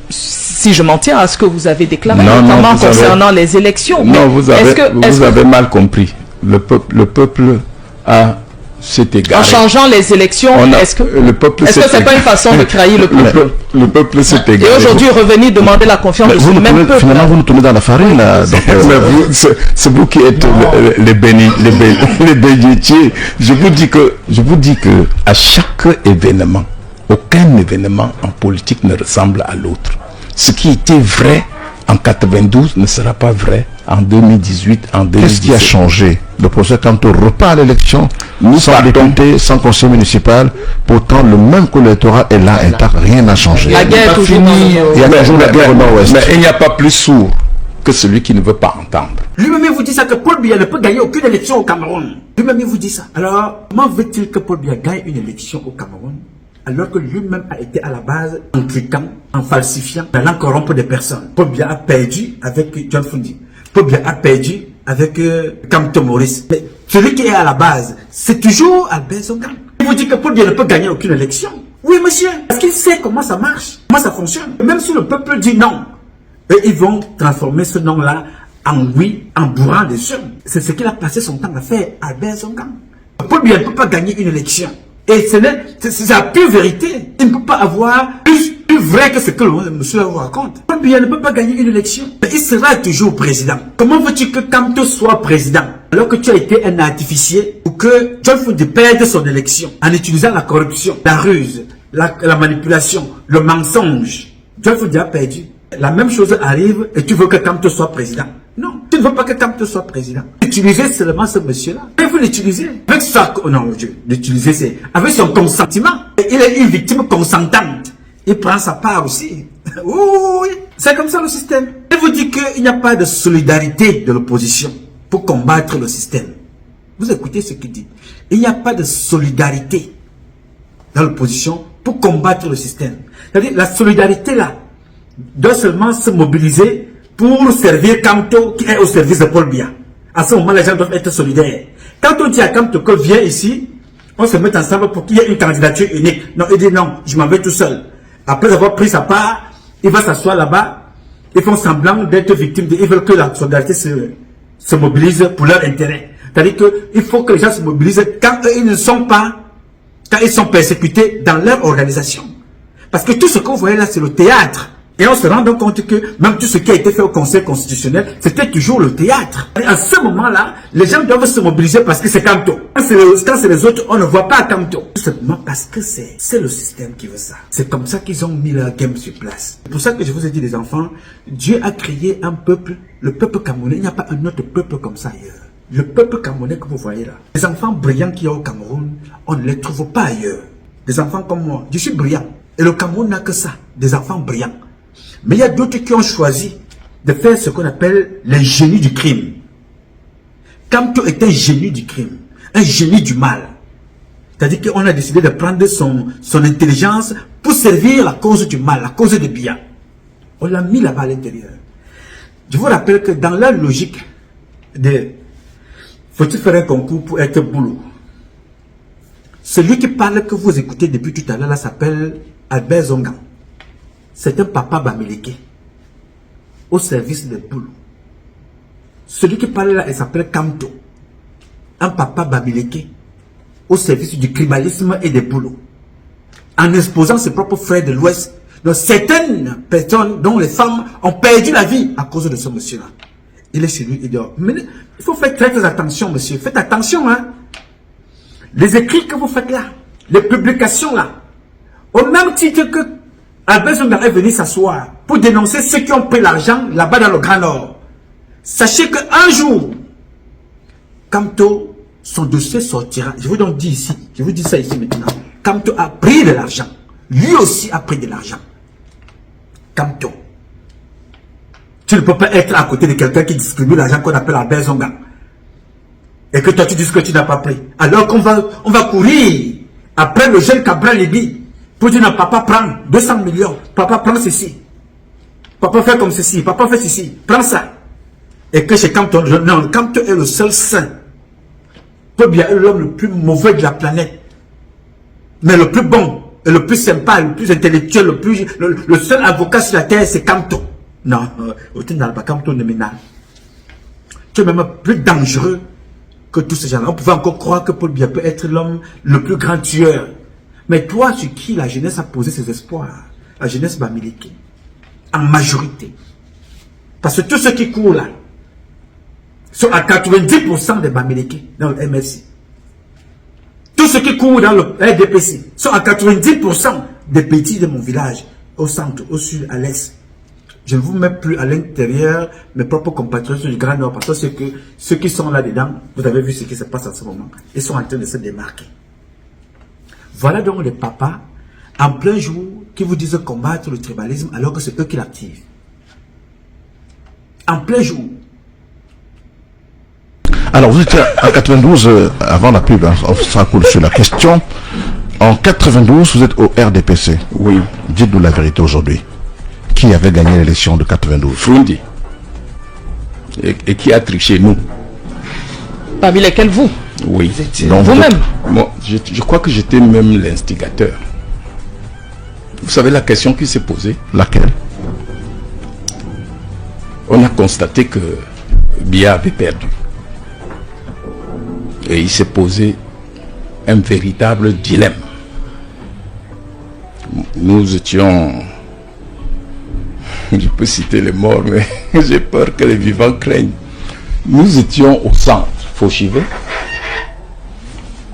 Speaker 4: Si je m'en tiens à ce que vous avez déclaré, notamment concernant les élections.
Speaker 2: Non, vous avez mal compris. Le peuple a s'est égaré.
Speaker 4: En changeant les élections, est-ce que c'est pas une façon de trahir le peuple?
Speaker 2: Le peuple s'est égaré.
Speaker 4: Et aujourd'hui, revenir demander la confiance de ce même peuple.
Speaker 3: Finalement, vous nous tournez dans la farine, là.
Speaker 2: C'est vous qui êtes les bénitiers. Je vous dis que à chaque événement, aucun événement en politique ne ressemble à l'autre. Ce qui était vrai en 92 ne sera pas vrai en 2018, en 2017.
Speaker 3: Qu'est-ce qui a changé? Le procès quand on repart à l'élection, sans député, sans conseil municipal, pourtant le même électorat est là intact, rien n'a changé.
Speaker 4: La guerre est finie.
Speaker 3: Il y a toujours la guerre au nord-ouest.
Speaker 2: Mais il n'y a pas plus sourd que celui qui ne veut pas entendre.
Speaker 1: Lui-même vous dit ça, que Paul Biya ne peut gagner aucune élection au Cameroun. Lui-même vous dit ça. Alors, comment veut-il que Paul Biya gagne une élection au Cameroun alors que lui-même a été à la base en cliquant, en falsifiant, en allant corrompre des personnes? Paul Biya a perdu avec John Fundi. Paul Biya a perdu avec Kamto Maurice. Mais celui qui est à la base, c'est toujours Albert Zongang. Il vous dit que Paul Biya ne peut gagner aucune élection. Oui, monsieur, parce qu'il sait comment ça marche, comment ça fonctionne. Et même si le peuple dit non, ils vont transformer ce nom-là en oui, en bourrant des urnes. C'est ce qu'il a passé son temps à faire, Albert Zongang. Paul Biya ne peut pas gagner une élection. Et c'est la pure vérité. Il ne peut pas avoir plus vrai que ce que le monsieur vous raconte. Paul Biya ne peut pas gagner une élection. Mais il sera toujours président. Comment veux-tu que Kamto soit président alors que tu as été un artificier ou que John Fundi perde son élection en utilisant la corruption, la ruse, la manipulation, le mensonge? John Fundi a perdu. La même chose arrive et tu veux que Kamto soit président. Non, tu ne veux pas que Kamto soit président. Utilisez seulement ce monsieur-là. Et vous l'utilisez. Avec ça, non, l'utiliser, c'est avec son consentement. Et il est une victime consentante. Il prend sa part aussi. Oui, c'est comme ça le système. Il vous dit qu'il n'y a pas de solidarité de l'opposition pour combattre le système. Vous écoutez ce qu'il dit. Il n'y a pas de solidarité dans l'opposition pour combattre le système. C'est-à-dire, la solidarité là doit seulement se mobiliser pour servir Kamto qui est au service de Paul Biya. À ce moment, les gens doivent être solidaires. Quand on dit à Kamto que viens ici, on se met ensemble pour qu'il y ait une candidature unique. Non, il dit non, je m'en vais tout seul. Après avoir pris sa part, il va s'asseoir là-bas. Ils font semblant d'être victimes. Ils veulent que la solidarité se mobilise pour leur intérêt. C'est-à-dire qu'il faut que les gens se mobilisent quand ils ne sont pas, quand ils sont persécutés dans leur organisation. Parce que tout ce que vous voyez là, c'est le théâtre. Et on se rend compte que même tout ce qui a été fait au Conseil constitutionnel, c'était toujours le théâtre. Et à ce moment-là, les gens doivent se mobiliser parce que c'est Kamto. Quand c'est les autres, on ne voit pas Kamto. Tout simplement parce que c'est le système qui veut ça. C'est comme ça qu'ils ont mis leur game sur place. C'est pour ça que je vous ai dit, les enfants, Dieu a créé un peuple, le peuple camerounais. Il n'y a pas un autre peuple comme ça ailleurs. Le peuple camerounais que vous voyez là, les enfants brillants qu'il y a au Cameroun, on ne les trouve pas ailleurs. Des enfants comme moi, je suis brillant. Et le Cameroun n'a que ça, des enfants brillants. Mais il y a d'autres qui ont choisi de faire ce qu'on appelle les génies du crime. Kamto est un génie du crime, un génie du mal. C'est-à-dire qu'on a décidé de prendre son intelligence pour servir la cause du mal, la cause de Biya. On l'a mis là-bas à l'intérieur. Je vous rappelle que dans la logique de faut-il faire un concours pour être boulot, celui qui parle que vous écoutez depuis tout à l'heure là s'appelle Albert Zongang. C'est un papa bamileke au service de boulot. Celui qui parle là, il s'appelle Kamto. Un papa bamileke au service du tribalisme et des boulots. En exposant ses propres frères de l'Ouest. Donc certaines personnes dont les femmes ont perdu la vie à cause de ce monsieur-là. Il est chez lui, il dort. Mais il faut faire très attention, monsieur. Faites attention, hein. Les écrits que vous faites là, les publications là, au même titre que Albert Zongang est venu s'asseoir pour dénoncer ceux qui ont pris l'argent là-bas dans le Grand Nord. Sachez qu'un jour, Kamto, son dossier sortira. Je vous donc dis ici, je vous dis ça ici maintenant. Kamto a pris de l'argent. Lui aussi a pris de l'argent. Kamto. Tu ne peux pas être à côté de quelqu'un qui distribue l'argent qu'on appelle la Bezonga. Et que toi tu dis que tu n'as pas pris. Alors qu'on va courir après le jeune Cabral Libi pour dire non, papa prend 200 millions. Papa prend ceci. Papa fait comme ceci. Papa fait ceci. Prends ça. Et que chez Kamto, non, Kamto est le seul saint. Peut bien être l'homme le plus mauvais de la planète. Mais le plus bon, et le plus sympa, le plus intellectuel, le seul avocat sur la terre, c'est Kamto. Non, Kamto ne m'énerve. Tu es même plus dangereux que tous ces gens-là. On pouvait encore croire que Paul Biya peut être l'homme le plus grand tueur. Mais toi, sur qui la jeunesse a posé ses espoirs? La jeunesse bamileke. En majorité. Parce que tous ceux qui courent là sont à 90% des bamileke dans le MSI. Tous ceux qui courent dans le RDPC sont à 90% des petits de mon village, au centre, au sud, à l'est. Je ne vous mets plus à l'intérieur mes propres compatriotes du Grand Nord, parce que ceux qui sont là-dedans, vous avez vu ce qui se passe en ce moment. Ils sont en train de se démarquer. Voilà donc les papas, en plein jour, qui vous disent combattre le tribalisme alors que c'est eux qui l'activent. En plein jour.
Speaker 3: Alors, vous étiez en 92, avant la pub, hein, ça coule sur la question. En 92, vous êtes au RDPC.
Speaker 2: Oui.
Speaker 3: Dites-nous la vérité aujourd'hui. Qui avait gagné l'élection de 92?
Speaker 2: Frundi. Et qui a triché, nous?
Speaker 4: Parmi lesquels vous?
Speaker 2: Oui.
Speaker 4: Vous-même?
Speaker 2: Moi, je crois que j'étais même l'instigateur. Vous savez la question qui s'est posée?
Speaker 3: Laquelle?
Speaker 2: On a constaté que Biya avait perdu. Et il s'est posé un véritable dilemme. Nous étions... Je peux citer les morts, mais j'ai peur que les vivants craignent. Nous étions au centre, Fauchivé,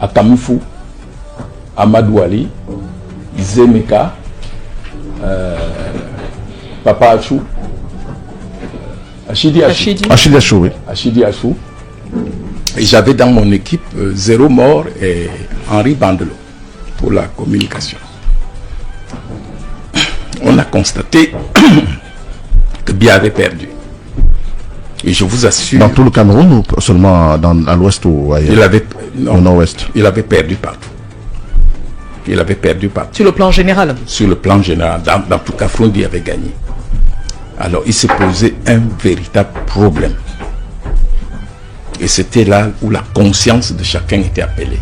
Speaker 2: à Kamifou, à Madouali, Zemeka, Papa Achou, Achidi Achou, oui. Achidi Achou. Et j'avais dans mon équipe Zéro Mort et Henri Bandelo pour la communication. On a constaté que Biya avait perdu. Et je vous assure...
Speaker 3: Dans tout le Cameroun ou seulement à l'ouest ou ailleurs? Au nord-ouest.
Speaker 2: Il avait perdu partout. Il avait perdu partout.
Speaker 4: Sur le plan général?
Speaker 2: Sur le plan général. Dans tout cas, Frundi avait gagné. Alors, il s'est posé un véritable problème. Et c'était là où la conscience de chacun était appelée.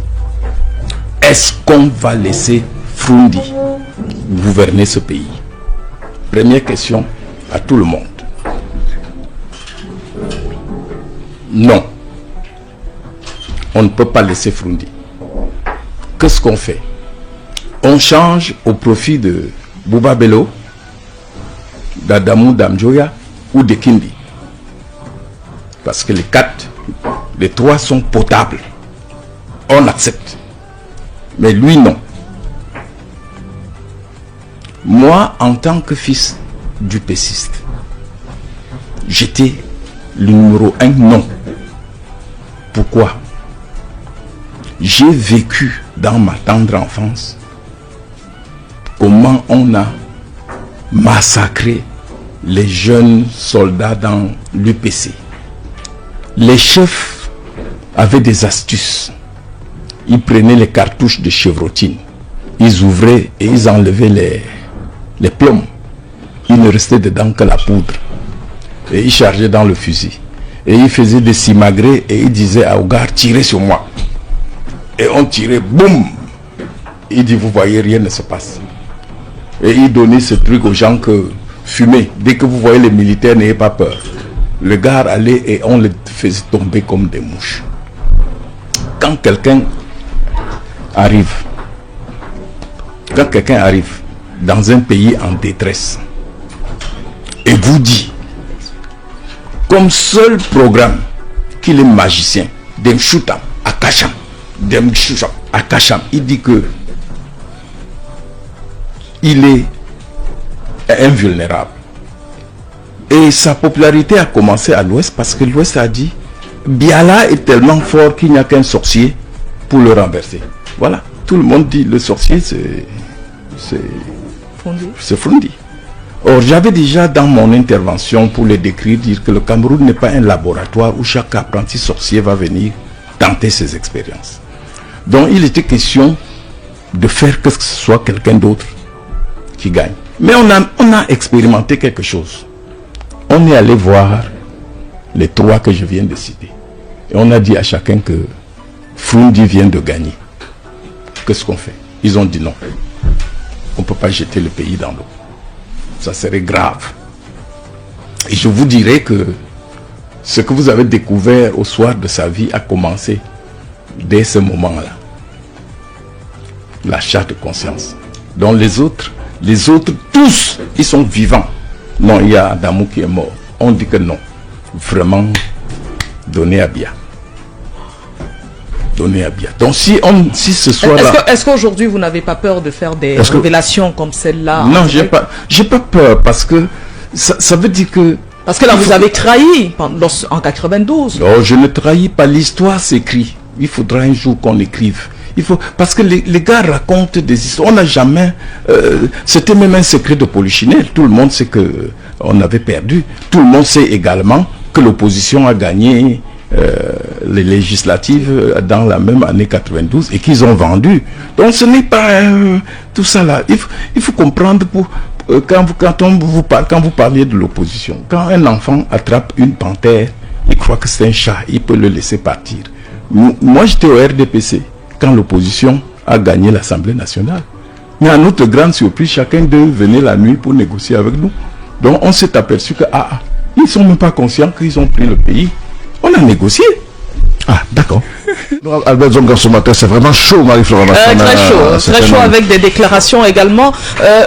Speaker 2: Est-ce qu'on va laisser Frundi gouverner ce pays? Première question à tout le monde. Non. On ne peut pas laisser Frundi. Qu'est-ce qu'on fait? On change au profit de Bouba Bello, d'Adamou Damjoya ou de Kindi. Parce que les trois sont potables. On accepte. Mais lui, non. Moi, en tant que fils du péciste, j'étais le numéro 1 non. Pourquoi? J'ai vécu dans ma tendre enfance comment on a massacré les jeunes soldats dans l'UPC. Les chefs avaient des astuces. Ils prenaient les cartouches de chevrotine, ils ouvraient et ils enlevaient les plombs. Il ne restait dedans que la poudre. Et ils chargeaient dans le fusil. Et ils faisaient des simagrées et ils disaient à Ougar, tirez sur moi. Et on tirait, boum. Il dit, vous voyez, rien ne se passe. Et il donnait ce truc aux gens que fumez. Dès que vous voyez les militaires, n'ayez pas peur. Le gars allait et on les faisait tomber comme des mouches. Quand quelqu'un arrive dans un pays en détresse et vous dit comme seul programme qu'il est magicien d'un Choutam à Kacham, il dit que il est invulnérable. Et sa popularité a commencé à l'ouest parce que l'ouest a dit Biala est tellement fort qu'il n'y a qu'un sorcier pour le renverser. Voilà. Tout le monde dit le sorcier, c'est Frundi. Or, j'avais déjà dans mon intervention, pour le décrire, dire que le Cameroun n'est pas un laboratoire où chaque apprenti sorcier va venir tenter ses expériences. Donc, il était question de faire que ce soit quelqu'un d'autre qui gagne. Mais on a expérimenté quelque chose. On est allé voir les 3 que je viens de citer. Et on a dit à chacun que Frundi vient de gagner. Qu'est-ce qu'on fait? Ils ont dit non. On ne peut pas jeter le pays dans l'eau. Ça serait grave. Et je vous dirais que ce que vous avez découvert au soir de sa vie a commencé dès ce moment-là. L'achat de conscience. Donc les autres, tous, ils sont vivants. Non, il y a Adamou qui est mort. On dit que non. Vraiment, donnez à Bia. Donnez à Bia. Donc si ce soir-là...
Speaker 4: Est-ce qu'aujourd'hui vous n'avez pas peur de faire des révélations comme celle-là?
Speaker 2: Non, j'ai pas peur parce que ça veut dire que...
Speaker 4: Parce que là vous avez trahi en 92.
Speaker 2: Non, je ne trahis pas. L'histoire s'écrit. Il faudra un jour qu'on écrive. Parce que les gars racontent des histoires. On n'a jamais... c'était même un secret de Polichinelle. Tout le monde sait qu'on avait perdu. Tout le monde sait également que l'opposition a gagné les législatives dans la même année 92 et qu'ils ont vendu. Donc ce n'est pas tout ça là. Il faut comprendre quand vous parliez de l'opposition, quand un enfant attrape une panthère, il croit que c'est un chat, il peut le laisser partir. Moi j'étais au RDPC quand l'opposition a gagné l'Assemblée nationale. Mais à notre grande surprise, chacun d'eux venait la nuit pour négocier avec nous. Donc on s'est aperçu que ils ne sont même pas conscients qu'ils ont pris le pays. On a négocié.
Speaker 3: Ah, d'accord. Albert Zonga ce matin, c'est vraiment chaud, Marie-Florence.
Speaker 4: Très chaud avec des déclarations également.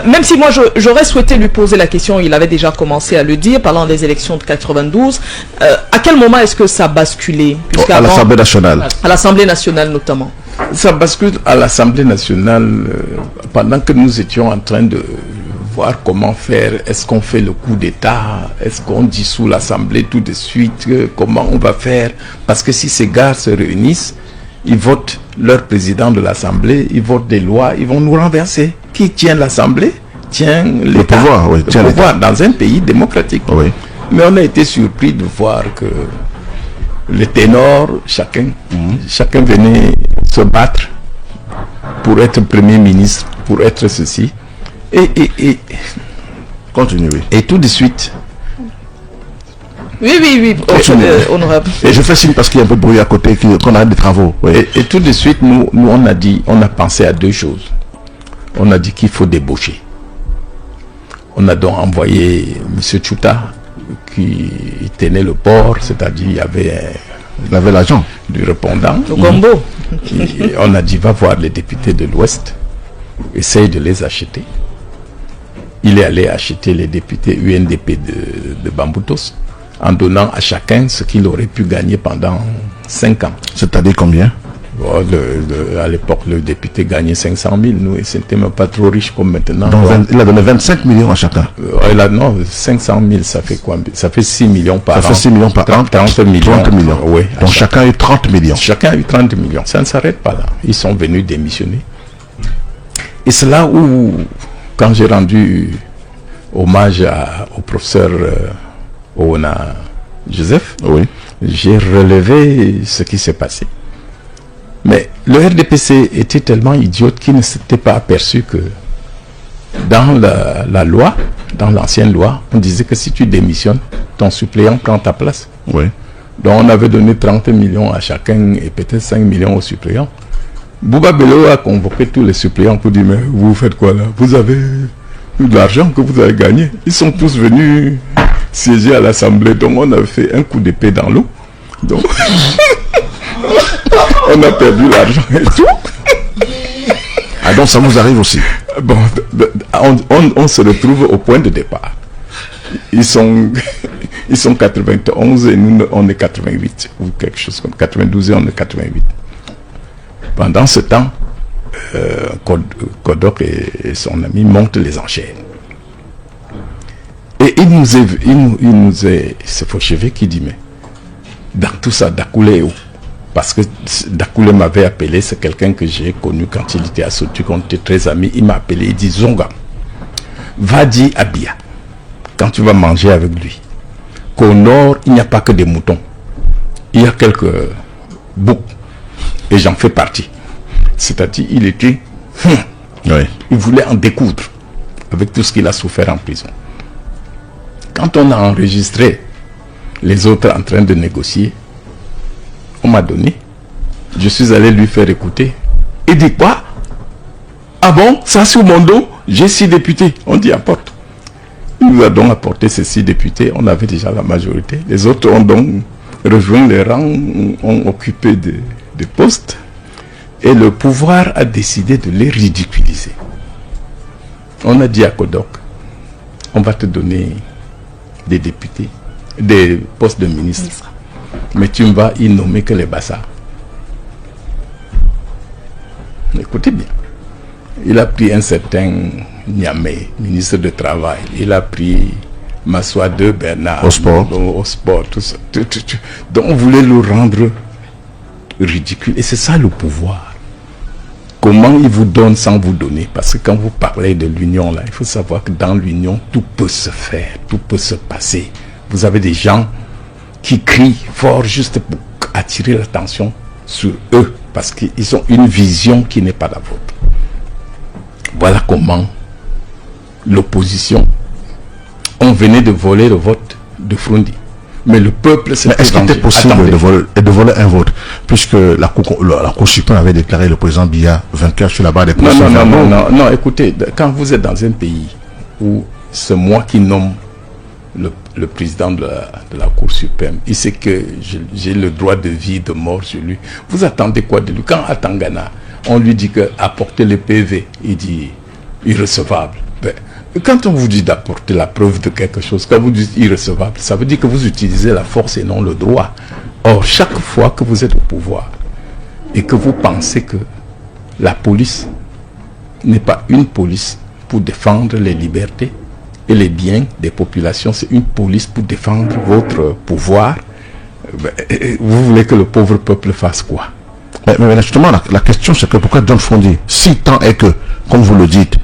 Speaker 4: Même si moi j'aurais souhaité lui poser la question, il avait déjà commencé à le dire, parlant des élections de 92. À quel moment est-ce que ça a basculé?
Speaker 3: À l'Assemblée nationale.
Speaker 4: À l'Assemblée nationale notamment.
Speaker 2: Ça bascule à l'Assemblée nationale pendant que nous étions en train de voir comment faire. Est-ce qu'on fait le coup d'État? Est-ce qu'on dissout l'Assemblée tout de suite? Comment on va faire? Parce que si ces gars se réunissent, ils votent leur président de l'Assemblée, ils votent des lois, ils vont nous renverser. Qui tient l'Assemblée? Tient l'État.
Speaker 3: Le pouvoir, oui.
Speaker 2: Le pouvoir dans un pays démocratique.
Speaker 3: Oui.
Speaker 2: Mais on a été surpris de voir que les ténors, chacun venait se battre pour être Premier ministre, pour être ceci. Et
Speaker 3: continuez.
Speaker 2: Et tout de suite.
Speaker 4: Oui, honorable.
Speaker 3: Et je fais signe parce qu'il y a un peu de bruit à côté, qu'on a des travaux. Oui.
Speaker 2: Et tout de suite, nous on a pensé à 2 choses. On a dit qu'il faut débaucher. On a donc envoyé M. Tchouta, qui tenait le port, c'est-à-dire il avait
Speaker 3: l'agent
Speaker 2: du répondant.
Speaker 4: Le Gombo.
Speaker 2: On a dit, va voir les députés de l'Ouest, essaye de les acheter. Il est allé acheter les députés UNDP de Bamboutos en donnant à chacun ce qu'il aurait pu gagner pendant 5 ans.
Speaker 3: C'est-à-dire combien?
Speaker 2: À l'époque, le député gagnait 500 000. Nous, c'était même pas trop riche comme maintenant.
Speaker 3: Donc, il a donné 25 millions à chacun.
Speaker 2: Non, 500 000, ça fait quoi? Ça fait 6 millions par an.
Speaker 3: Ça fait 6 millions par an.
Speaker 2: 30 millions.
Speaker 3: 30 millions.
Speaker 2: Oui.
Speaker 3: Donc, chacun a eu 30 millions.
Speaker 2: Chacun a eu 30 millions. Ça ne s'arrête pas là. Ils sont venus démissionner. Et c'est là où, quand j'ai rendu hommage au professeur Oona Joseph,
Speaker 3: oui,
Speaker 2: j'ai relevé ce qui s'est passé. Mais le RDPC était tellement idiote qu'il ne s'était pas aperçu que dans la loi, dans l'ancienne loi, on disait que si tu démissionnes, ton suppléant prend ta place.
Speaker 3: Oui.
Speaker 2: Donc on avait donné 30 millions à chacun et peut-être 5 millions au suppléant. Bouba Bello a convoqué tous les suppléants pour dire, mais vous faites quoi là? Vous avez eu de l'argent que vous avez gagné. Ils sont tous venus siéger à l'Assemblée. Donc on a fait un coup d'épée dans l'eau. Donc on a perdu l'argent et tout.
Speaker 3: Ah, donc ça vous arrive aussi?
Speaker 2: Bon, on se retrouve au point de départ. Ils sont 91 et nous on est 88 ou quelque chose comme 92 et on est 88. Pendant ce temps, Kodok et son ami montent les enchères. Et il nous est c'est Fauchevet qui dit, mais Dans tout ça, Dakoulé est où? Parce que Dakoulé m'avait appelé, c'est quelqu'un que j'ai connu quand il était à Sotu, on était très amis. Il m'a appelé, il dit Zonga, va dire à Bia, quand tu vas manger avec lui, qu'au nord, il n'y a pas que des moutons. Il y a quelques boucs. Et j'en fais partie. C'est-à-dire, il était...
Speaker 3: Oui.
Speaker 2: Il voulait en découdre avec tout ce qu'il a souffert en prison. Quand on a enregistré les autres en train de négocier, on m'a donné. Je suis allé lui faire écouter. Il dit quoi? Ah bon? Ça sur mon dos? J'ai 6 députés. On dit apporte. Il nous a donc apporté ces 6 députés. On avait déjà la majorité. Les autres ont donc rejoint les rangs, ont occupé des postes. Et le pouvoir a décidé de les ridiculiser. On a dit à Kodok, on va te donner des députés, des postes de ministre. Mais tu ne vas y nommer que les bassards. Écoutez bien. Il a pris un certain Niamey, ministre de Travail. Il a pris Massoua de Bernard.
Speaker 3: Au sport.
Speaker 2: Au sport, tout ça. Donc on voulait le rendre ridicule. Et c'est ça le pouvoir. Comment il vous donne sans vous donner? Parce que quand vous parlez de l'union, là, il faut savoir que dans l'union, tout peut se faire, tout peut se passer. Vous avez des gens qui crient fort juste pour attirer l'attention sur eux, parce qu'ils ont une vision qui n'est pas la vôtre. Voilà comment l'opposition, on venait de voler le vote de Frundi. Mais le peuple s'est
Speaker 3: est-ce qu'il était possible de voler un vote, puisque la Cour suprême avait déclaré le président Biya vainqueur sur la barre des procès?
Speaker 2: Non, écoutez, quand vous êtes dans un pays où c'est moi qui nomme le président de la Cour suprême, il sait que j'ai le droit de vie et de mort sur lui. Vous attendez quoi de lui? Quand à Tangana, on lui dit qu'apporter le PV, il dit irrecevable. Quand on vous dit d'apporter la preuve de quelque chose, quand vous dites irrecevable, ça veut dire que vous utilisez la force et non le droit. Or, chaque fois que vous êtes au pouvoir et que vous pensez que la police n'est pas une police pour défendre les libertés et les biens des populations, c'est une police pour défendre votre pouvoir, vous voulez que le pauvre peuple fasse quoi?
Speaker 3: Mais justement, la question c'est que pourquoi John Fondi, si tant est que, comme vous le dites,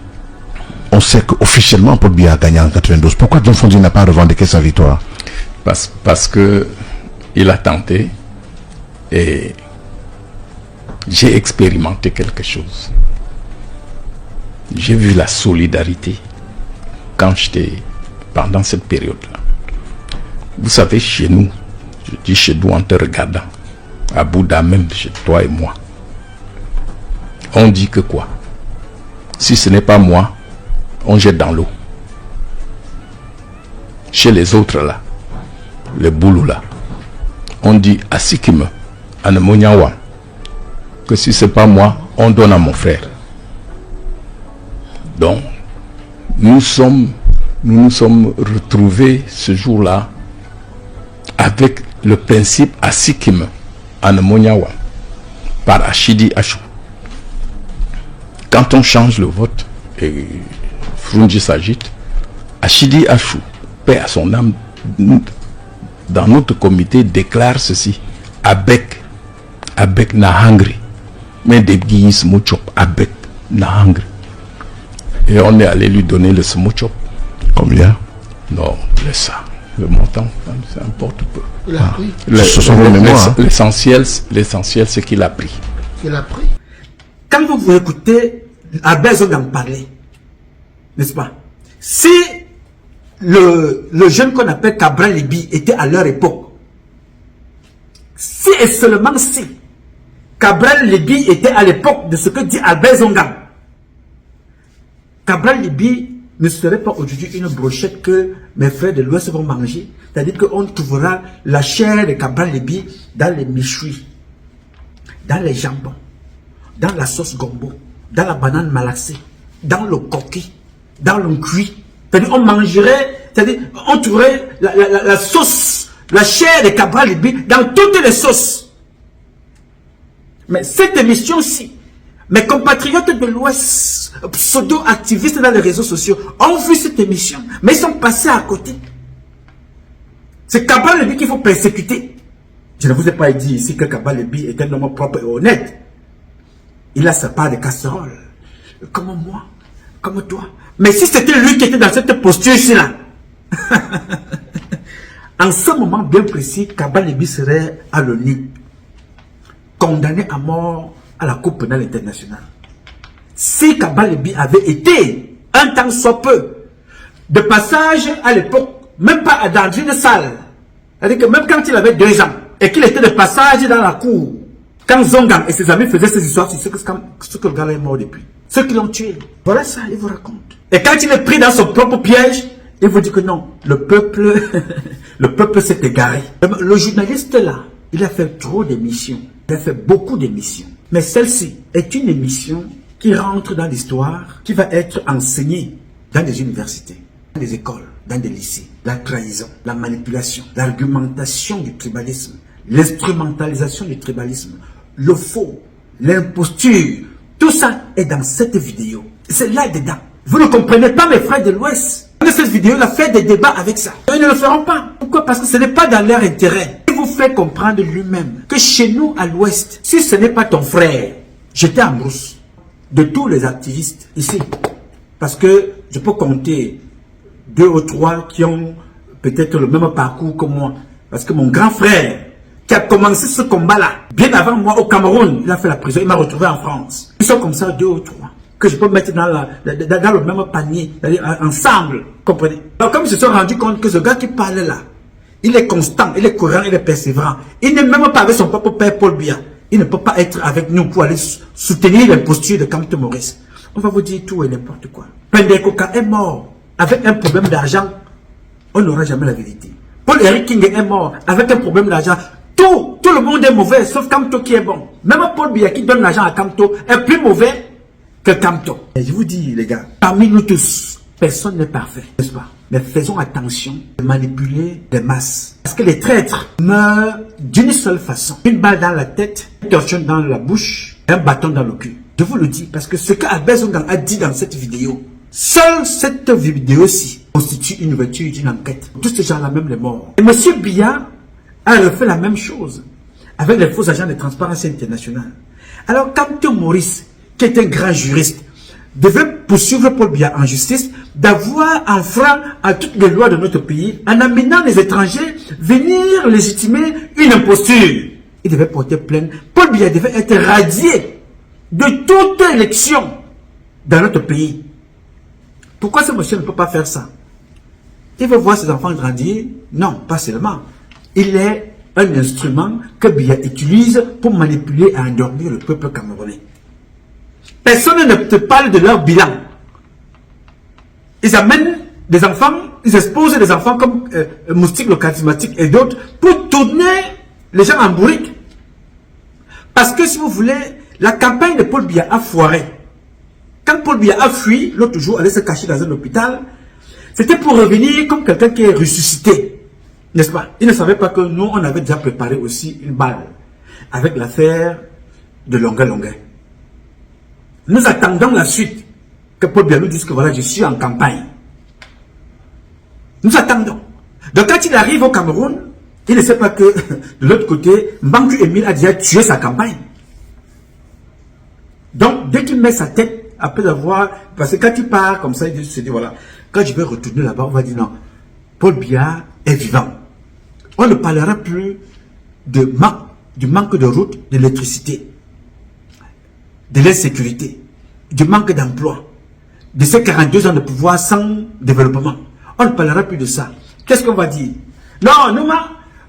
Speaker 3: on sait qu'officiellement Paul Biya a gagné en 92, pourquoi John Fondi n'a pas revendiqué sa victoire?
Speaker 2: Parce que il a tenté et j'ai expérimenté quelque chose. J'ai vu la solidarité quand j'étais pendant cette période-là. Vous savez, chez nous, je dis chez nous en te regardant, à Bouddha même, chez toi et moi, on dit que quoi? Si ce n'est pas moi, on jette dans l'eau. Chez les autres là, les boulous là, on dit à Sikime, à Nemonyawa, que si c'est pas moi, on donne à mon frère. Donc, nous nous sommes retrouvés ce jour-là avec le principe à Sikime, à Nemonyawa, par Achidi Achou. Quand on change le vote, et Frundi s'agite, Achidi Achou, paix à son âme, dans notre comité déclare ceci, avec Nahangri, mais des guillis smochop, avec Nahangri. Et on est allé lui donner le smochop.
Speaker 3: Combien?
Speaker 2: Non, laisse ça. Le montant, ça importe peu.
Speaker 5: Il a pris.
Speaker 3: Ce sont vos mémoires.
Speaker 2: L'essentiel, c'est qu'il a pris.
Speaker 5: Il a pris.
Speaker 1: Quand vous écoutez Albert Zonga en parler, n'est-ce pas? Si le jeune qu'on appelle Cabral Libi était à leur époque, si et seulement si Cabral Libi était à l'époque de ce que dit Albert Zonga, Cabral Libi ne serait pas aujourd'hui une brochette que mes frères de l'Ouest vont manger. C'est-à-dire qu'on trouvera la chair de Cabral Libi dans les michoui, dans les jambons, dans la sauce gombo, dans la banane malaxée, dans le coquille, dans le cuit. C'est-à-dire on mangerait, c'est-à-dire on trouverait la sauce, la chair de Cabral Libi dans toutes les sauces. Mais cette émission-ci, mes compatriotes de l'Ouest, pseudo-activistes dans les réseaux sociaux, ont vu cette émission, mais ils sont passés à côté. C'est Cabral Libi qu'il faut persécuter. Je ne vous ai pas dit ici que Kaba Lebi est un homme propre et honnête. Il a sa part de casserole. Comme moi, comme toi. Mais si c'était lui qui était dans cette posture-ci-là, en ce moment bien précis, Kaba Lebi serait à l'ONU, condamné à mort à la Cour pénale internationale. Si Kaba Lebi avait été, un temps soit peu, de passage à l'époque, même pas dans une salle, c'est-à-dire que même quand il avait 2 ans, et qu'il était de passage dans la cour, quand Zongang et ses amis faisaient ces histoires, c'est ce que le gars est mort depuis. Ceux qui l'ont tué. Voilà ça, il vous raconte. Et quand il est pris dans son propre piège, il vous dit que non, le peuple, le peuple s'est égaré. Le journaliste là, il a fait trop d'émissions. Il a fait beaucoup d'émissions. Mais celle-ci est une émission qui rentre dans l'histoire, qui va être enseignée dans des universités, dans des écoles, dans des lycées. La trahison, la manipulation, l'argumentation du tribalisme, l'instrumentalisation du tribalisme, le faux, l'imposture, tout ça est dans cette vidéo. C'est là-dedans. Vous ne comprenez pas, mes frères de l'Ouest. Cette vidéo-là fait des débats avec ça. Ils ne le feront pas. Pourquoi? Parce que ce n'est pas dans leur intérêt. Il vous fait comprendre lui-même que chez nous, à l'Ouest, si ce n'est pas ton frère, j'étais en brousse de tous les activistes ici. Parce que je peux compter 2 ou 3 qui ont peut-être le même parcours que moi. Parce que mon grand frère, qui a commencé ce combat-là, bien avant moi au Cameroun, il a fait la prison, il m'a retrouvé en France. Ils sont comme ça 2 ou 3, que je peux mettre dans le même panier, ensemble, comprenez? Alors comme ils se sont rendus compte que ce gars qui parle là, il est constant, il est courant, il est persévérant. Il n'est même pas avec son propre père Paul Biya. Il ne peut pas être avec nous pour aller soutenir l'imposture de Kamto Maurice. On va vous dire tout et n'importe quoi. Pendekoka est mort avec un problème d'argent. On n'aura jamais la vérité. Paul-Éric King est mort avec un problème d'argent. Tout le monde est mauvais, sauf Kamto qui est bon. Même Paul Biya qui donne l'argent à Kamto est plus mauvais que Kamto. Et je vous dis, les gars, parmi nous tous, personne n'est parfait, n'est-ce pas? Mais faisons attention de manipuler les masses. Parce que les traîtres meurent d'une seule façon. Une balle dans la tête, une torchon dans la bouche, un bâton dans le cul. Je vous le dis, parce que ce qu'Albert Zongang a dit dans cette vidéo, seule cette vidéo-ci constitue une ouverture d'une enquête. Tous ces gens-là, même les morts. Et M. Biya a refait la même chose avec les faux agents de Transparency International. Alors, Kamto Maurice, qui est un grand juriste, devait poursuivre Paul Biya en justice d'avoir enfreint à toutes les lois de notre pays en amenant les étrangers venir légitimer une imposture. Il devait porter plainte. Paul Biya devait être radié de toute élection dans notre pays. Pourquoi ce monsieur ne peut pas faire ça? Il veut voir ses enfants grandir? Non, pas seulement. Il est un instrument que Biya utilise pour manipuler et endormir le peuple camerounais. Personne ne te parle de leur bilan. Ils amènent des enfants, ils exposent des enfants comme Moustique le charismatique et d'autres pour tourner les gens en bourrique. Parce que si vous voulez, la campagne de Paul Biya a foiré. Quand Paul Biya a fui, l'autre jour, allait se cacher dans un hôpital, c'était pour revenir comme quelqu'un qui est ressuscité. N'est-ce pas? Il ne savait pas que nous, on avait déjà préparé aussi une balle avec l'affaire de Longa. Nous attendons la suite que Paul Biya nous dise que voilà, je suis en campagne. Nous attendons. Donc quand il arrive au Cameroun, il ne sait pas que de l'autre côté, Mbangu Emile a déjà tué sa campagne. Donc dès qu'il met sa tête, après avoir... Parce que quand il part comme ça, il se dit voilà, quand je vais retourner là-bas, on va dire non, Paul Biya est vivant. On ne parlera plus du manque de route, d'électricité, de l'insécurité, du manque d'emploi, de ces 42 ans de pouvoir sans développement. On ne parlera plus de ça. Qu'est-ce qu'on va dire? Non,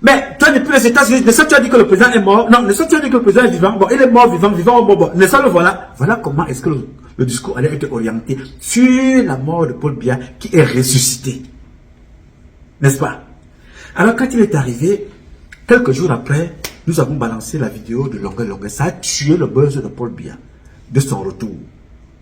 Speaker 1: mais toi depuis les États-Unis, ne sais-tu as dit que le président est mort? Non, ne sais-tu as dit que le président est vivant? Bon, il est mort, vivant, bon. Ne sais-tu le voilà? Voilà comment est-ce que le discours allait être orienté sur la mort de Paul Biya qui est ressuscité. N'est-ce pas? Alors quand il est arrivé, quelques jours après, nous avons balancé la vidéo de Longa. Ça a tué le buzz de Paul Biya de son retour.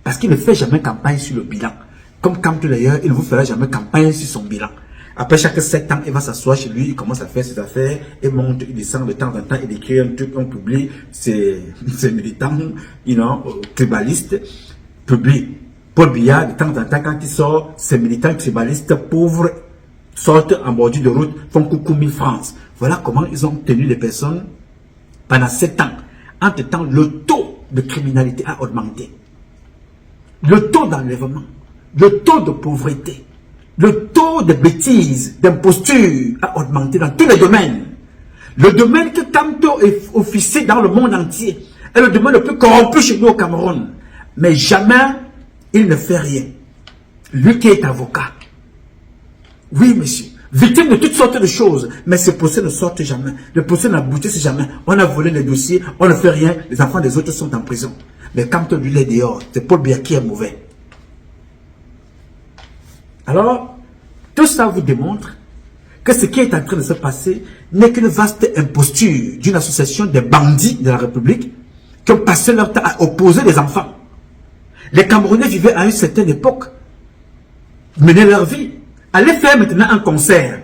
Speaker 1: Parce qu'il ne fait jamais campagne sur le bilan. Comme Kamto d'ailleurs, il ne vous fera jamais campagne sur son bilan. Après chaque 7 ans, il va s'asseoir chez lui, il commence à faire ses affaires, il monte, il descend de temps en temps, il écrit un truc, on publie, ses militants, tribalistes, publient. Paul Biya, de temps en temps, quand il sort, ses militants tribalistes pauvres sortent en bordure de route, font coucou 1000 francs. Voilà comment ils ont tenu les personnes pendant 7 ans. Entre-temps, le taux de criminalité a augmenté. Le taux d'enlèvement, le taux de pauvreté, le taux de bêtises, d'imposture a augmenté dans tous les domaines. Le domaine que Kamto est officier dans le monde entier est le domaine le plus corrompu chez nous au Cameroun. Mais jamais il ne fait rien. Lui qui est avocat. Oui, monsieur. Victime de toutes sortes de choses. Mais ce procès ne sort jamais. Le procès n'aboutisse jamais. On a volé les dossiers, on ne fait rien. Les enfants des autres sont en prison. Mais quand on lui est dehors, c'est Paul Biya qui est mauvais. Alors, tout ça vous démontre que ce qui est en train de se passer n'est qu'une vaste imposture d'une association de bandits de la République qui ont passé leur temps à opposer les enfants. Les Camerounais vivaient à une certaine époque, menaient leur vie. Allez faire maintenant un concert.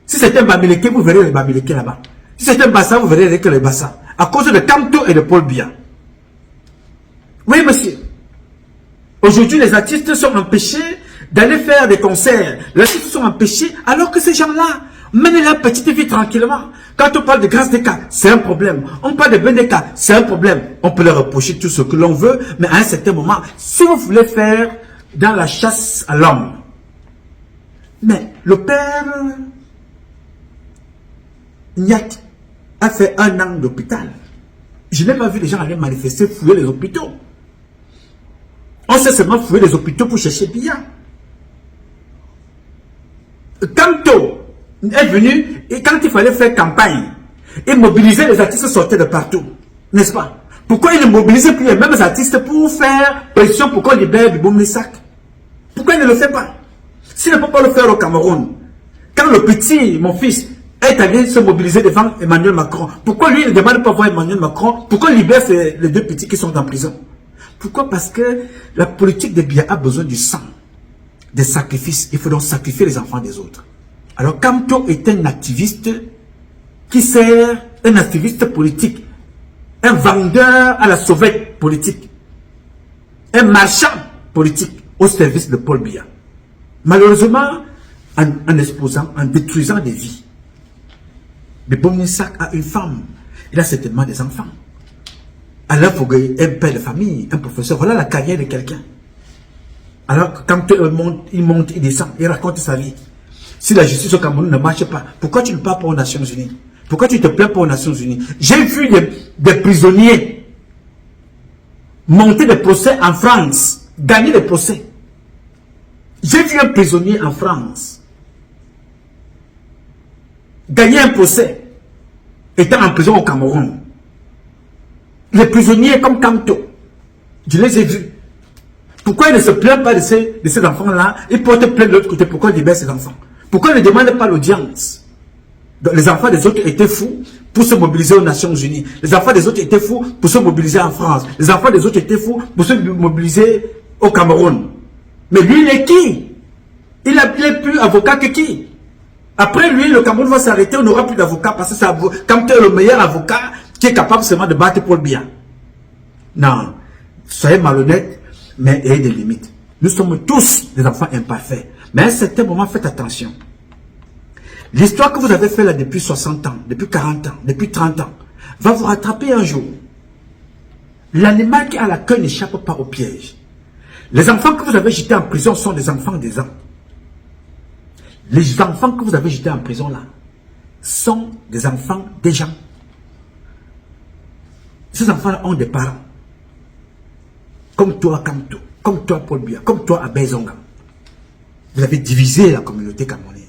Speaker 1: Si c'est un Bamileke, vous verrez les Bamileke là-bas. Si c'est un Bassa, vous verrez que les Bassa. À cause de Kamto et de Paul Biya. Oui, monsieur. Aujourd'hui, les artistes sont empêchés d'aller faire des concerts. Les artistes sont empêchés alors que ces gens-là mènent leur petite vie tranquillement. Quand on parle de grâce des cas, c'est un problème. On parle de bien des cas, c'est un problème. On peut leur reprocher tout ce que l'on veut, mais à un certain moment, si vous voulez faire dans la chasse à l'homme, mais le père Niak a fait 1 an d'hôpital. Je n'ai pas vu les gens aller manifester, fouiller les hôpitaux. On sait seulement fouiller les hôpitaux pour chercher Biya. Kamto est venu et quand il fallait faire campagne et mobiliser les artistes sortaient de partout, n'est-ce pas? Pourquoi il ne mobilise plus les mêmes artistes pour faire pression pour qu'on libère Bibo Messak? Pourquoi il ne le fait pas? S'il ne peut pas le faire au Cameroun, quand le petit, mon fils, est allé se mobiliser devant Emmanuel Macron, pourquoi lui ne demande pas voir Emmanuel Macron? Pourquoi il libère les 2 petits qui sont en prison? Pourquoi? Parce que la politique de Biya a besoin du sang, des sacrifices. Il faut donc sacrifier les enfants des autres. Alors Kamto est un activiste qui sert, un activiste politique, un vendeur à la sauvette politique, un marchand politique au service de Paul Biya. Malheureusement, en exposant, en détruisant des vies. Bibo Messak a une femme, il a certainement des enfants. Alors, un père de famille, un professeur, voilà la carrière de quelqu'un. Alors, quand il monte, il descend, il raconte sa vie. Si la justice au Cameroun ne marche pas, pourquoi tu ne parles pas aux Nations Unies? Pourquoi tu te plains pas aux Nations Unies? J'ai vu des prisonniers monter des procès en France, gagner des procès. J'ai vu un prisonnier en France gagner un procès, étant en prison au Cameroun. Les prisonniers comme Kamto, je les ai vus. Pourquoi ils ne se plaignent pas de ces enfants-là? Ils portent plainte de l'autre côté. Pourquoi ils libèrent ces enfants? Pourquoi ils ne demandent pas l'audience? Les enfants des autres étaient fous pour se mobiliser aux Nations Unies. Les enfants des autres étaient fous pour se mobiliser en France. Les enfants des autres étaient fous pour se mobiliser au Cameroun. Mais lui, il est qui? Il est plus avocat que qui? Après lui, le Cameroun va s'arrêter, on n'aura plus d'avocat parce que Kamto est le meilleur avocat qui est capable seulement de battre Paul Biya. Non, soyez malhonnêtes, mais ayez des limites. Nous sommes tous des enfants imparfaits. Mais à un certain moment, faites attention. L'histoire que vous avez fait là depuis 60 ans, depuis 40 ans, depuis 30 ans, va vous rattraper un jour. L'animal qui a la queue n'échappe pas au piège. Les enfants que vous avez jetés en prison sont des enfants des gens. Les enfants que vous avez jetés en prison là sont des enfants des gens. Ces enfants-là ont des parents. Comme toi, Kamto, comme toi, Paul Biya, comme toi, Abel Zonga. Vous avez divisé la communauté camerounaise.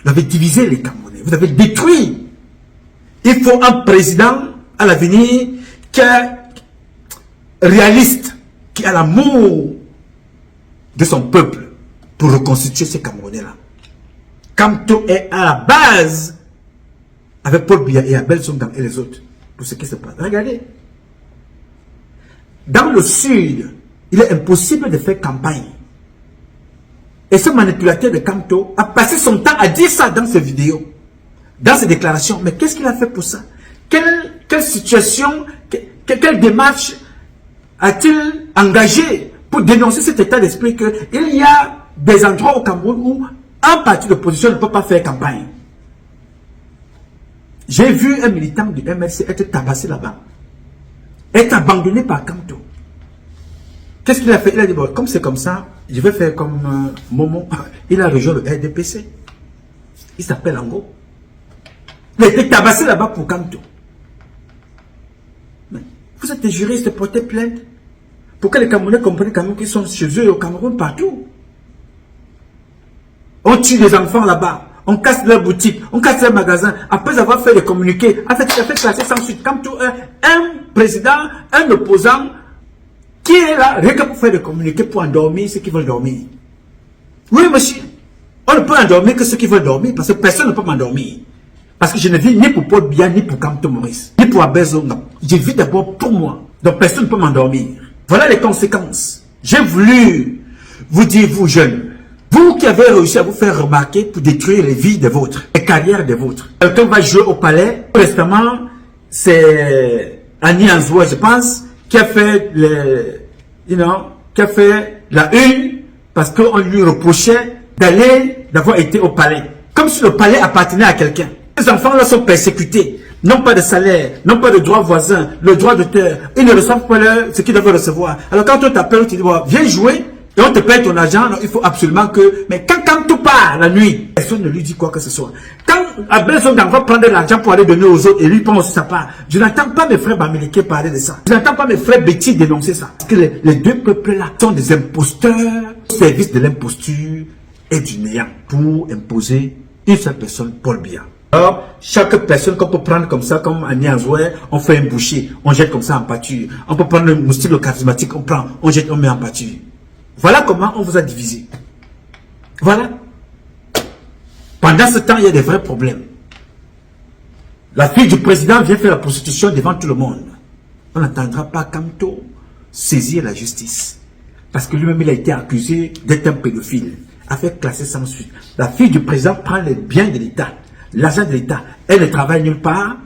Speaker 1: Vous avez divisé les Camerounais. Vous avez détruit. Il faut un président à l'avenir qui est réaliste, qui a l'amour de son peuple pour reconstituer ces Camerounais-là. Kamto est à la base avec Paul Biya et Abel Zonga et les autres. Pour ce qui se passe. Regardez. Dans le sud, il est impossible de faire campagne. Et ce manipulateur de Kamto a passé son temps à dire ça dans ses vidéos, dans ses déclarations. Mais qu'est-ce qu'il a fait pour ça? Quelle situation, quelle démarche a-t-il engagé pour dénoncer cet état d'esprit qu'il y a des endroits au Cameroun où Un parti d'opposition ne peut pas faire campagne. J'ai vu un militant du MLC être tabassé là-bas. Être abandonné par Kamto. Qu'est-ce qu'il a fait? Il a dit, bon, comme c'est comme ça, je vais faire comme Momo. Il a rejoint le RDPC. Il s'appelle Ango. Il a été tabassé là-bas pour Kamto. Mais vous êtes juriste, portez plainte. Pourquoi les Camerounais comprennent quand même qu'ils sont chez eux au Cameroun partout? On tue les enfants là-bas. On casse leurs boutiques, on casse leurs magasins. Après avoir fait les communiqués, en fait, il a fait classer sans suite. Comme tout un président, un opposant, qui est là, rien que pour faire des communiqués pour endormir ceux qui veulent dormir. Oui, monsieur. On ne peut endormir que ceux qui veulent dormir, parce que personne ne peut m'endormir. Parce que je ne vis ni pour Paul Biya, ni pour Kamto Maurice, ni pour Albert Zonga. Je vis d'abord pour moi. Donc personne ne peut m'endormir. Voilà les conséquences. J'ai voulu vous dire, vous jeunes, vous qui avez réussi à vous faire remarquer pour détruire les vies des vôtres, les carrières des vôtres. Quelqu'un va jouer au palais. Récemment, c'est Annie Anzoua, je pense, qui a fait qui a fait la une parce qu'on lui reprochait d'avoir été au palais. Comme si le palais appartenait à quelqu'un. Les enfants là sont persécutés. Non pas de salaire, non pas de droits voisins, le droit d'auteur. Ils ne reçoivent pas ce qu'ils doivent recevoir. Alors quand on t'appelle, on te dit, bon, viens jouer. Et on te paye ton argent, alors il faut absolument que... Mais quand tout part la nuit, personne ne lui dit quoi que ce soit. Quand Albert Zonga va prendre l'argent pour aller donner aux autres et lui prend aussi sa part, je n'entends pas mes frères Bamileke parler de ça. Je n'entends pas mes frères Betty dénoncer ça. Parce que les deux peuples-là sont des imposteurs au service de l'imposture et du néant pour imposer une seule personne, Paul Biya. Alors, chaque personne qu'on peut prendre comme ça, comme Annie Anzoua, on fait un boucher, on jette comme ça en pâture. On peut prendre le moustique charismatique, on prend, on jette, on met en pâture. Voilà comment on vous a divisé. Voilà. Pendant ce temps, il y a des vrais problèmes. La fille du président vient faire la prostitution devant tout le monde. On n'attendra pas Kamto saisir la justice. Parce que lui-même, il a été accusé d'être un pédophile. A fait classer sans suite. La fille du président prend les biens de l'État, l'argent de l'État. Elle ne travaille nulle part.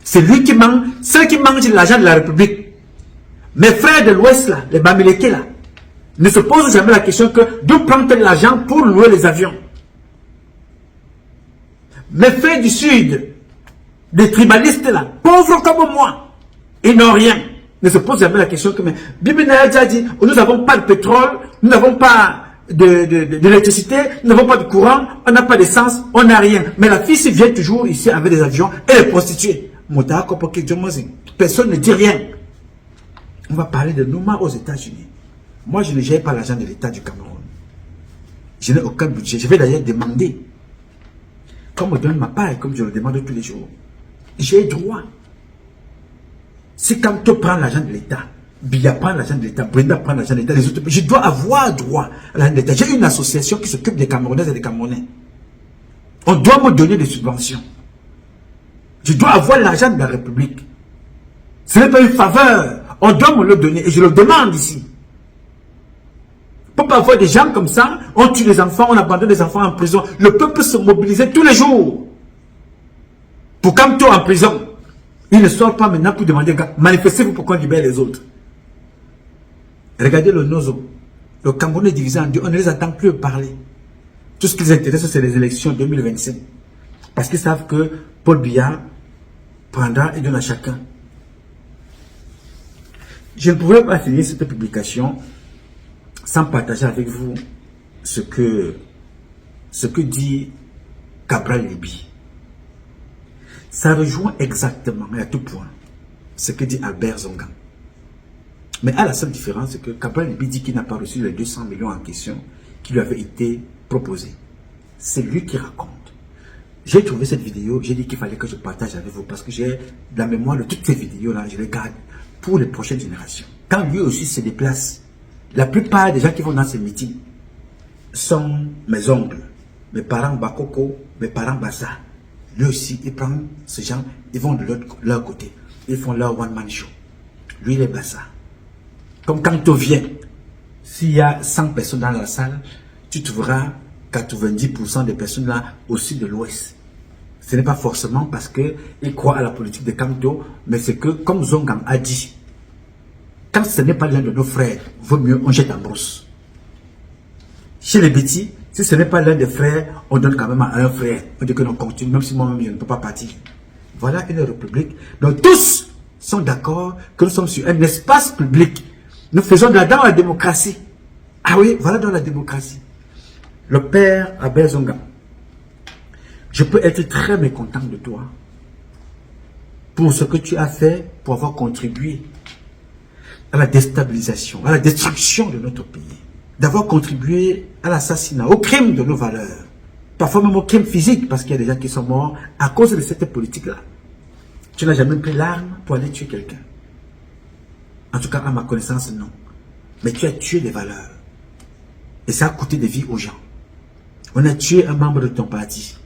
Speaker 1: C'est lui qui mange, ceux qui mangent l'argent de la République. Mes frères de l'Ouest, là, les Bamileke, là, ne se posent jamais la question que d'où prend-elle l'argent pour louer les avions. Mes frères du Sud, des tribalistes là, pauvres comme moi, ils n'ont rien. Ne se posent jamais la question que, mais Bibi Naya déjà dit, nous n'avons pas de pétrole, nous n'avons pas d'électricité, nous n'avons pas de courant, on n'a pas d'essence, on n'a rien. Mais la fille vient toujours ici avec des avions et les prostituées. Personne ne dit rien. On va parler de Nouma aux États-Unis. Moi, je ne gère pas l'argent de l'État du Cameroun. Je n'ai aucun budget. Je vais d'ailleurs demander, comme on me donne ma part et comme je le demande tous les jours, j'ai droit. Si Kamto prend l'argent de l'État, Biya prend l'argent de l'État, Brenda prend l'argent de l'État, les autres, je dois avoir droit à l'argent de l'État. J'ai une association qui s'occupe des Camerounaises et des Camerounais. On doit me donner des subventions. Je dois avoir l'argent de la République. Ce n'est pas une faveur. On doit me le donner et je le demande ici. Pour pas avoir des gens comme ça, on tue les enfants, on abandonne les enfants en prison. Le peuple se mobilise tous les jours. Pour Kamto en prison. Il ne sort pas maintenant pour demander, manifestez-vous pour qu'on libère les autres. Regardez le Nozo. Le Cameroun est divisé en deux, on ne les attend plus parler. Tout ce qui les intéresse, c'est les élections 2025. Parce qu'ils savent que Paul Biya prendra et donne à chacun. Je ne pourrais pas finir cette publication sans partager avec vous ce que dit Cabral Libye. Ça rejoint exactement et à tout point ce que dit Albert Zonga. Mais à la seule différence, c'est que Cabral Libye dit qu'il n'a pas reçu les 200 millions en question qui lui avaient été proposés. C'est lui qui raconte. J'ai trouvé cette vidéo, j'ai dit qu'il fallait que je partage avec vous parce que j'ai la mémoire de toutes ces vidéos-là, je les garde pour les prochaines générations. Quand lui aussi se déplace, la plupart des gens qui vont dans ces meetings sont mes oncles, mes parents Bakoko, mes parents Bassa. Lui aussi, il prend ces gens, ils vont de leur côté. Ils font leur one-man show. Lui, il est Bassa. Comme quand tu viens, s'il y a 100 personnes dans la salle, tu trouveras 90% des personnes là aussi de l'Ouest. Ce n'est pas forcément parce qu'ils croient à la politique de Kamto, mais c'est que, comme Zonga a dit, quand ce n'est pas l'un de nos frères, vaut mieux on jette en brousse. Chez les Betty, Si ce n'est pas l'un des frères, on donne quand même à un frère. On dit que l'on continue, même si moi-même je ne peux pas partir. Voilà une république. Donc tous sont d'accord que nous sommes sur un espace public. Nous faisons dans la démocratie. Ah oui, voilà dans la démocratie. Le père Abel Zonga, je peux être très mécontent de toi pour ce que tu as fait, pour avoir contribué à la déstabilisation, à la destruction de notre pays, d'avoir contribué à l'assassinat, au crime de nos valeurs, parfois même au crime physique, parce qu'il y a des gens qui sont morts à cause de cette politique-là. Tu n'as jamais pris l'arme pour aller tuer quelqu'un. En tout cas, à ma connaissance, non. Mais tu as tué des valeurs. Et ça a coûté des vies aux gens. On a tué un membre de ton parti.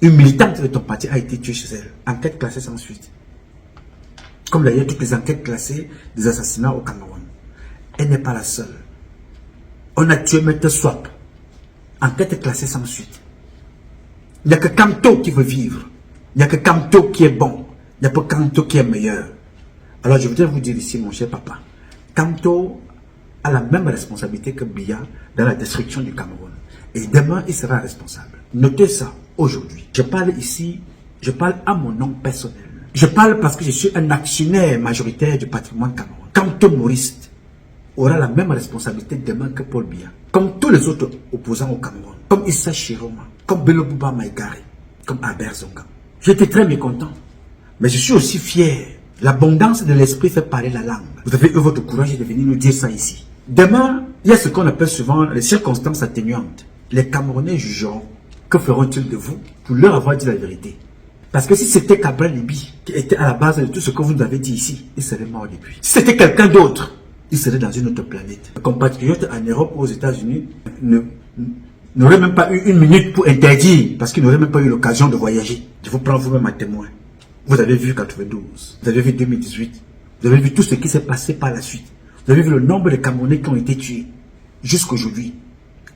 Speaker 1: Une militante de ton parti a été tuée chez elle. Enquête classée sans suite. Comme d'ailleurs toutes les enquêtes classées des assassinats au Cameroun. Elle n'est pas la seule. On a tué Maître Swap. Enquête classée sans suite. Il n'y a que Kamto qui veut vivre. Il n'y a que Kamto qui est bon. Il n'y a pas Kamto qui est meilleur. Alors je voudrais vous dire ici, mon cher papa, Kamto a la même responsabilité que Biya dans la destruction du Cameroun. Et demain, il sera responsable. Notez ça aujourd'hui. Je parle ici, je parle à mon nom personnel. Je parle parce que je suis un actionnaire majoritaire du patrimoine Cameroun. Kamto Maurice aura la même responsabilité demain que Paul Biya. Comme tous les autres opposants au Cameroun. Comme Issa Chiroma, comme Belobouba Maïgari, comme Albert Zonga. J'étais très mécontent. Mais je suis aussi fier. L'abondance de l'esprit fait parler la langue. Vous avez eu votre courage de venir nous dire ça ici. Demain, il y a ce qu'on appelle souvent les circonstances atténuantes. Les Camerounais jugeront. Que feront-ils de vous pour leur avoir dit la vérité? Parce que si c'était Cabral Libi qui était à la base de tout ce que vous nous avez dit ici, il serait mort depuis. Si c'était quelqu'un d'autre, il serait dans une autre planète. Les compatriotes en Europe ou aux États-Unis n'auraient même pas eu une minute pour interdire, parce qu'ils n'auraient même pas eu l'occasion de voyager. Je vous prends vous-même à témoin. Vous avez vu 92, vous avez vu 2018, vous avez vu tout ce qui s'est passé par la suite. Vous avez vu le nombre de Camerounais qui ont été tués jusqu'aujourd'hui.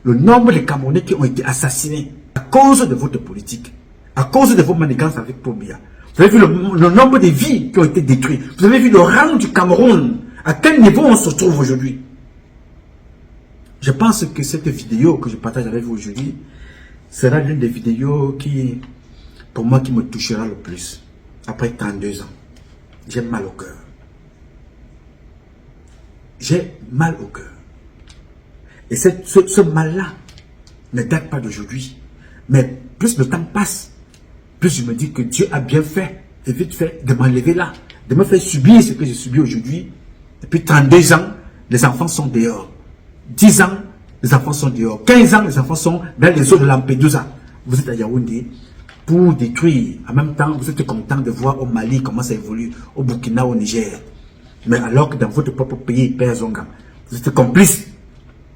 Speaker 1: Le nombre de Camerounais qui ont été assassinés à cause de votre politique, à cause de vos manigances avec Paul Biya. Vous avez vu le nombre de vies qui ont été détruites. Vous avez vu le rang du Cameroun. À quel niveau on se trouve aujourd'hui? Je pense que cette vidéo que je partage avec vous aujourd'hui sera l'une des vidéos qui, pour moi, qui me touchera le plus. Après 32 ans, j'ai mal au cœur. J'ai mal au cœur. Et ce mal-là ne date pas d'aujourd'hui. Mais plus le temps passe, plus je me dis que Dieu a bien fait, et vite fait, de m'enlever là, de me faire subir ce que j'ai subi aujourd'hui. Depuis 32 ans, les enfants sont dehors. 10 ans, les enfants sont dehors. 15 ans, les enfants sont dans les eaux de Lampedusa. Vous êtes à Yaoundé pour détruire. En même temps, vous êtes content de voir au Mali comment ça évolue, au Burkina, au Niger. Mais alors que dans votre propre pays, Père Zonga, vous êtes complice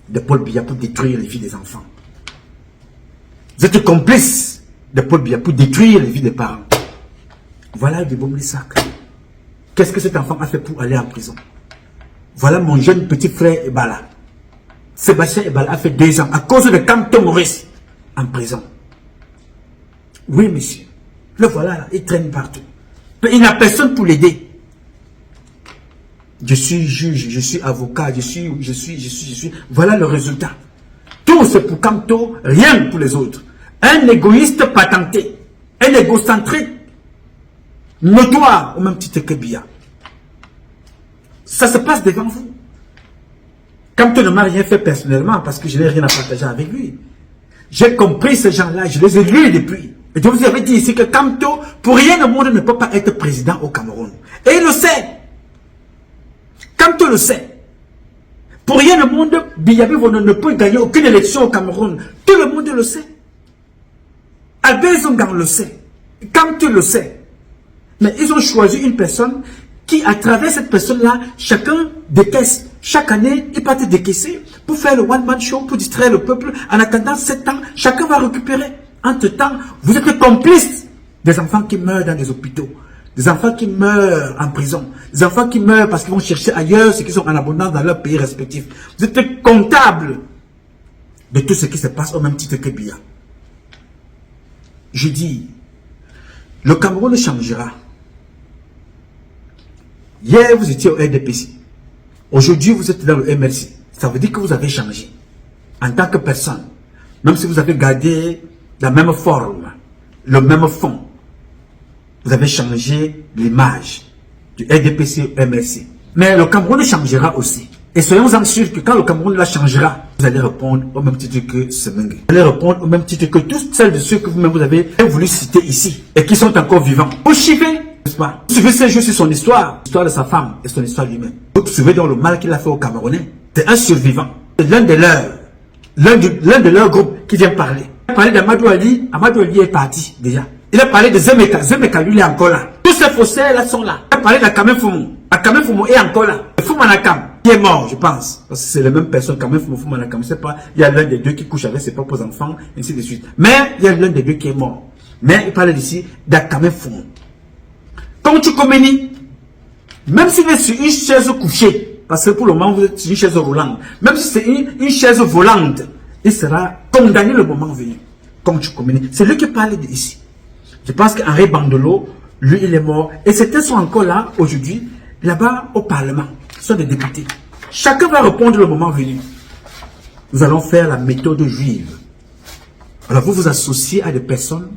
Speaker 1: de Paul Biya pour détruire les vies des enfants. Vous êtes complice de Paul Biya pour détruire les vies des parents. Voilà du bon sac. Qu'est-ce que cet enfant a fait pour aller en prison? Voilà mon jeune petit frère Ebala. Sébastien Ebala a fait 2 ans à cause de Kamto Maurice en prison. Oui, monsieur. Le voilà, là, il traîne partout. Mais il n'a personne pour l'aider. Je suis juge, je suis avocat, je suis. Voilà le résultat. Tout c'est pour Kamto, rien pour les autres. Un égoïste patenté, un égocentrique, notoire au même titre que Biya. Ça se passe devant vous. Kamto ne m'a rien fait personnellement parce que je n'ai rien à partager avec lui. J'ai compris ces gens-là, je les ai lus depuis. Et je vous avais dit ici que Kamto, pour rien au monde, ne peut pas être président au Cameroun. Et il le sait. Kamto le sait. Pour rien au monde, Biya ne peut gagner aucune élection au Cameroun. Tout le monde le sait. Albert Zonga le sait. Kamto le sait. Mais ils ont choisi une personne qui, à travers cette personne-là, chacun décaisse. Chaque année, ils partent décaisser pour faire le one-man show, pour distraire le peuple. En attendant 7 ans, chacun va récupérer. Entre-temps, vous êtes complices des enfants qui meurent dans les hôpitaux, des enfants qui meurent en prison, des enfants qui meurent parce qu'ils vont chercher ailleurs ce qui sont en abondance dans leur pays respectif. Vous êtes comptables de tout ce qui se passe au même titre que Biya. Je dis, le Cameroun changera. Hier, vous étiez au RDPC. Aujourd'hui, vous êtes dans le MRC. Ça veut dire que vous avez changé. en tant que personne, même si vous avez gardé la même forme, le même fond, vous avez changé l'image du RDPC au MRC. Mais le Cameroun changera aussi. Et soyons-en sûrs que quand le Cameroun la changera, vous allez répondre au même titre que Semengue. Vous allez répondre au même titre que tous celles de ceux que vous-même vous avez voulu citer ici et qui sont encore vivants. Vous suivez, n'est-ce pas? Vous suivez ces jours sur son histoire, l'histoire de sa femme et son histoire lui-même. Vous suivez dans le mal qu'il a fait aux Camerounais. C'est un survivant. C'est l'un de leurs groupes qui vient parler. Il a parlé d'Amadou Ali. Amadou Ali est parti déjà. Il a parlé de Zemeka. Zemeka, lui, il est encore là. Tous ces faussaires là sont là. Il a parlé d'Akame Fumu. Akame Fumu est encore là. Fumanakam, qui est mort, je pense. Parce que c'est les mêmes personnes, Akame Fumu, Fumanakam. Je ne sais pas. Il y a l'un des deux qui couche avec ses propres enfants, ainsi de suite. Mais il y a l'un des deux qui est mort. Mais il parlait ici d'Akame Fumu. Quand tu communies, même s'il est sur une chaise couchée, parce que pour le moment vous êtes sur une chaise roulante, même si c'est une chaise volante, il sera condamné le moment venu. Comme tu communies. C'est lui qui parlait ici. Je pense qu'Henri Bandelo, lui, il est mort. Et certains sont encore là, aujourd'hui, là-bas au Parlement. Ce sont des députés. Chacun va répondre le moment venu. Nous allons faire la méthode juive. Alors vous vous associez à des personnes,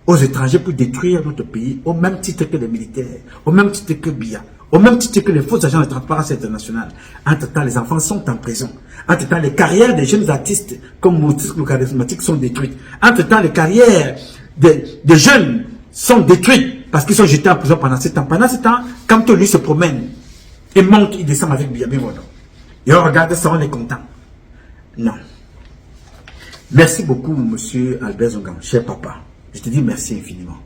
Speaker 1: aux étrangers pour détruire notre pays, au même titre que les militaires, au même titre que BIA, au même titre que les faux agents de transparence internationale. Entre-temps, les enfants sont en prison. Entre-temps, les carrières des jeunes artistes comme Moustique le charismatique sont détruites. Entre-temps, les carrières des jeunes sont détruites parce qu'ils sont jetés en prison pendant ce temps. Pendant ce temps, quand lui se promène, il monte, il descend avec Biamé Mono. Et on regarde ça, on est content. Non. Merci beaucoup, monsieur Albert Zongan, cher papa. Je te dis merci infiniment.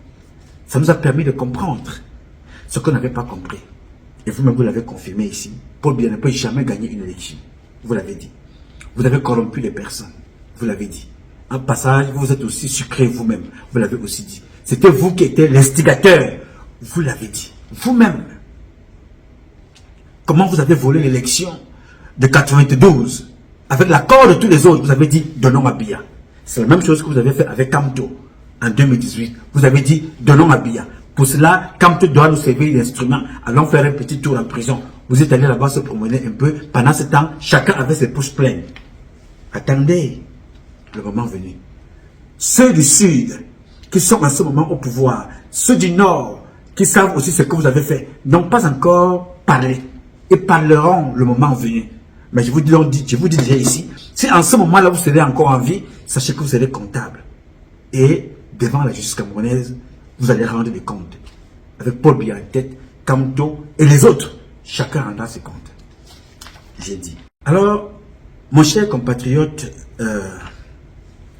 Speaker 1: Ça nous a permis de comprendre ce qu'on n'avait pas compris. Et vous-même, vous l'avez confirmé ici. Paul Biya ne peut jamais gagner une élection. Vous l'avez dit. Vous avez corrompu les personnes. Vous l'avez dit. En passage, vous êtes aussi sucré vous-même. Vous l'avez aussi dit. C'était vous qui étiez l'instigateur. Vous l'avez dit. Vous-même. Comment vous avez volé l'élection de 92 avec l'accord de tous les autres? Vous avez dit donnons à Biya. C'est la même chose que vous avez fait avec Kamto en 2018. Vous avez dit donnons à Biya. Pour cela, Kamto doit nous servir d'instrument. Allons faire un petit tour en prison. Vous êtes allé là-bas se promener un peu. Pendant ce temps, chacun avait ses poches pleines. Attendez le moment venu. Ceux du Sud qui sont en ce moment au pouvoir, ceux du Nord qui savent aussi ce que vous avez fait, n'ont pas encore parlé. Et parleront le moment venu. Mais je vous dis déjà ici, si en ce moment-là vous serez encore en vie, sachez que vous serez comptable. Et devant la justice camerounaise, vous allez rendre des comptes. Avec Paul Biya en tête, Kamto et les autres. Chacun rendra ses comptes. J'ai dit. Alors, mon cher compatriote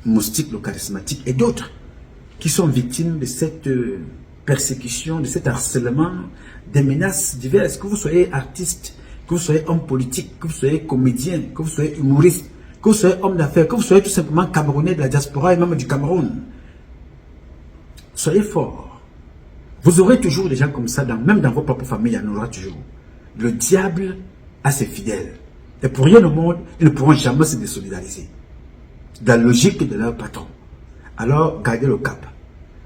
Speaker 1: Moustique le charismatique et d'autres qui sont victimes de cette persécution, de cet harcèlement, des menaces diverses, que vous soyez artiste, que vous soyez homme politique, que vous soyez comédien, que vous soyez humoriste, que vous soyez homme d'affaires, que vous soyez tout simplement Camerounais de la diaspora et même du Cameroun. Soyez forts. Vous aurez toujours des gens comme ça, même dans vos propres familles, il y en aura toujours. Le diable a ses fidèles. Et pour rien au monde, ils ne pourront jamais se désolidariser. Dans la logique de leur patron. Alors, gardez le cap.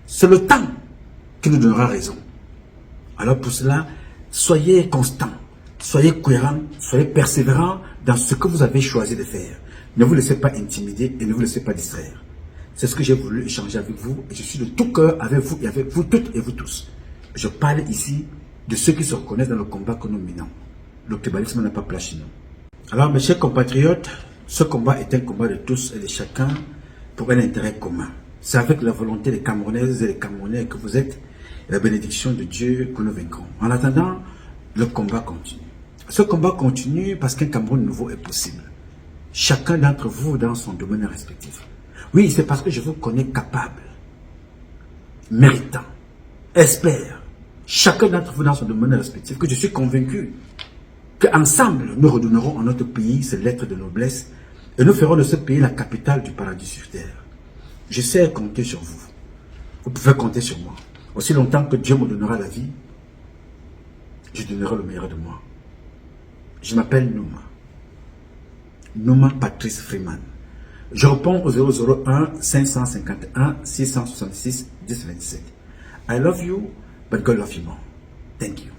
Speaker 1: C'est le temps qui nous donnera raison. Alors pour cela, soyez constants, soyez cohérents, soyez persévérants dans ce que vous avez choisi de faire. Ne vous laissez pas intimider et ne vous laissez pas distraire. C'est ce que j'ai voulu échanger avec vous et je suis de tout cœur avec vous et avec vous toutes et vous tous. Je parle ici de ceux qui se reconnaissent dans le combat que nous menons. Le tribalisme n'a pas place chez nous. Alors mes chers compatriotes, ce combat est un combat de tous et de chacun pour un intérêt commun. C'est avec la volonté des Camerounaises et des Camerounais que vous êtes et la bénédiction de Dieu que nous vaincrons. En attendant, le combat continue. Ce combat continue parce qu'un Cameroun nouveau est possible. Chacun d'entre vous dans son domaine respectif. Oui, c'est parce que je vous connais capable, méritant, expert. Chacun d'entre vous dans son domaine respectif que je suis convaincu qu'ensemble nous redonnerons à notre pays ses lettres de noblesse et nous ferons de ce pays la capitale du paradis sur terre. Je sais compter sur vous. Vous pouvez compter sur moi. Aussi longtemps que Dieu me donnera la vie, je donnerai le meilleur de moi. Je m'appelle Nouma. Nouma Patrice Freeman. Je réponds au 001 551 666 1027. I love you, but God love you more. Thank you.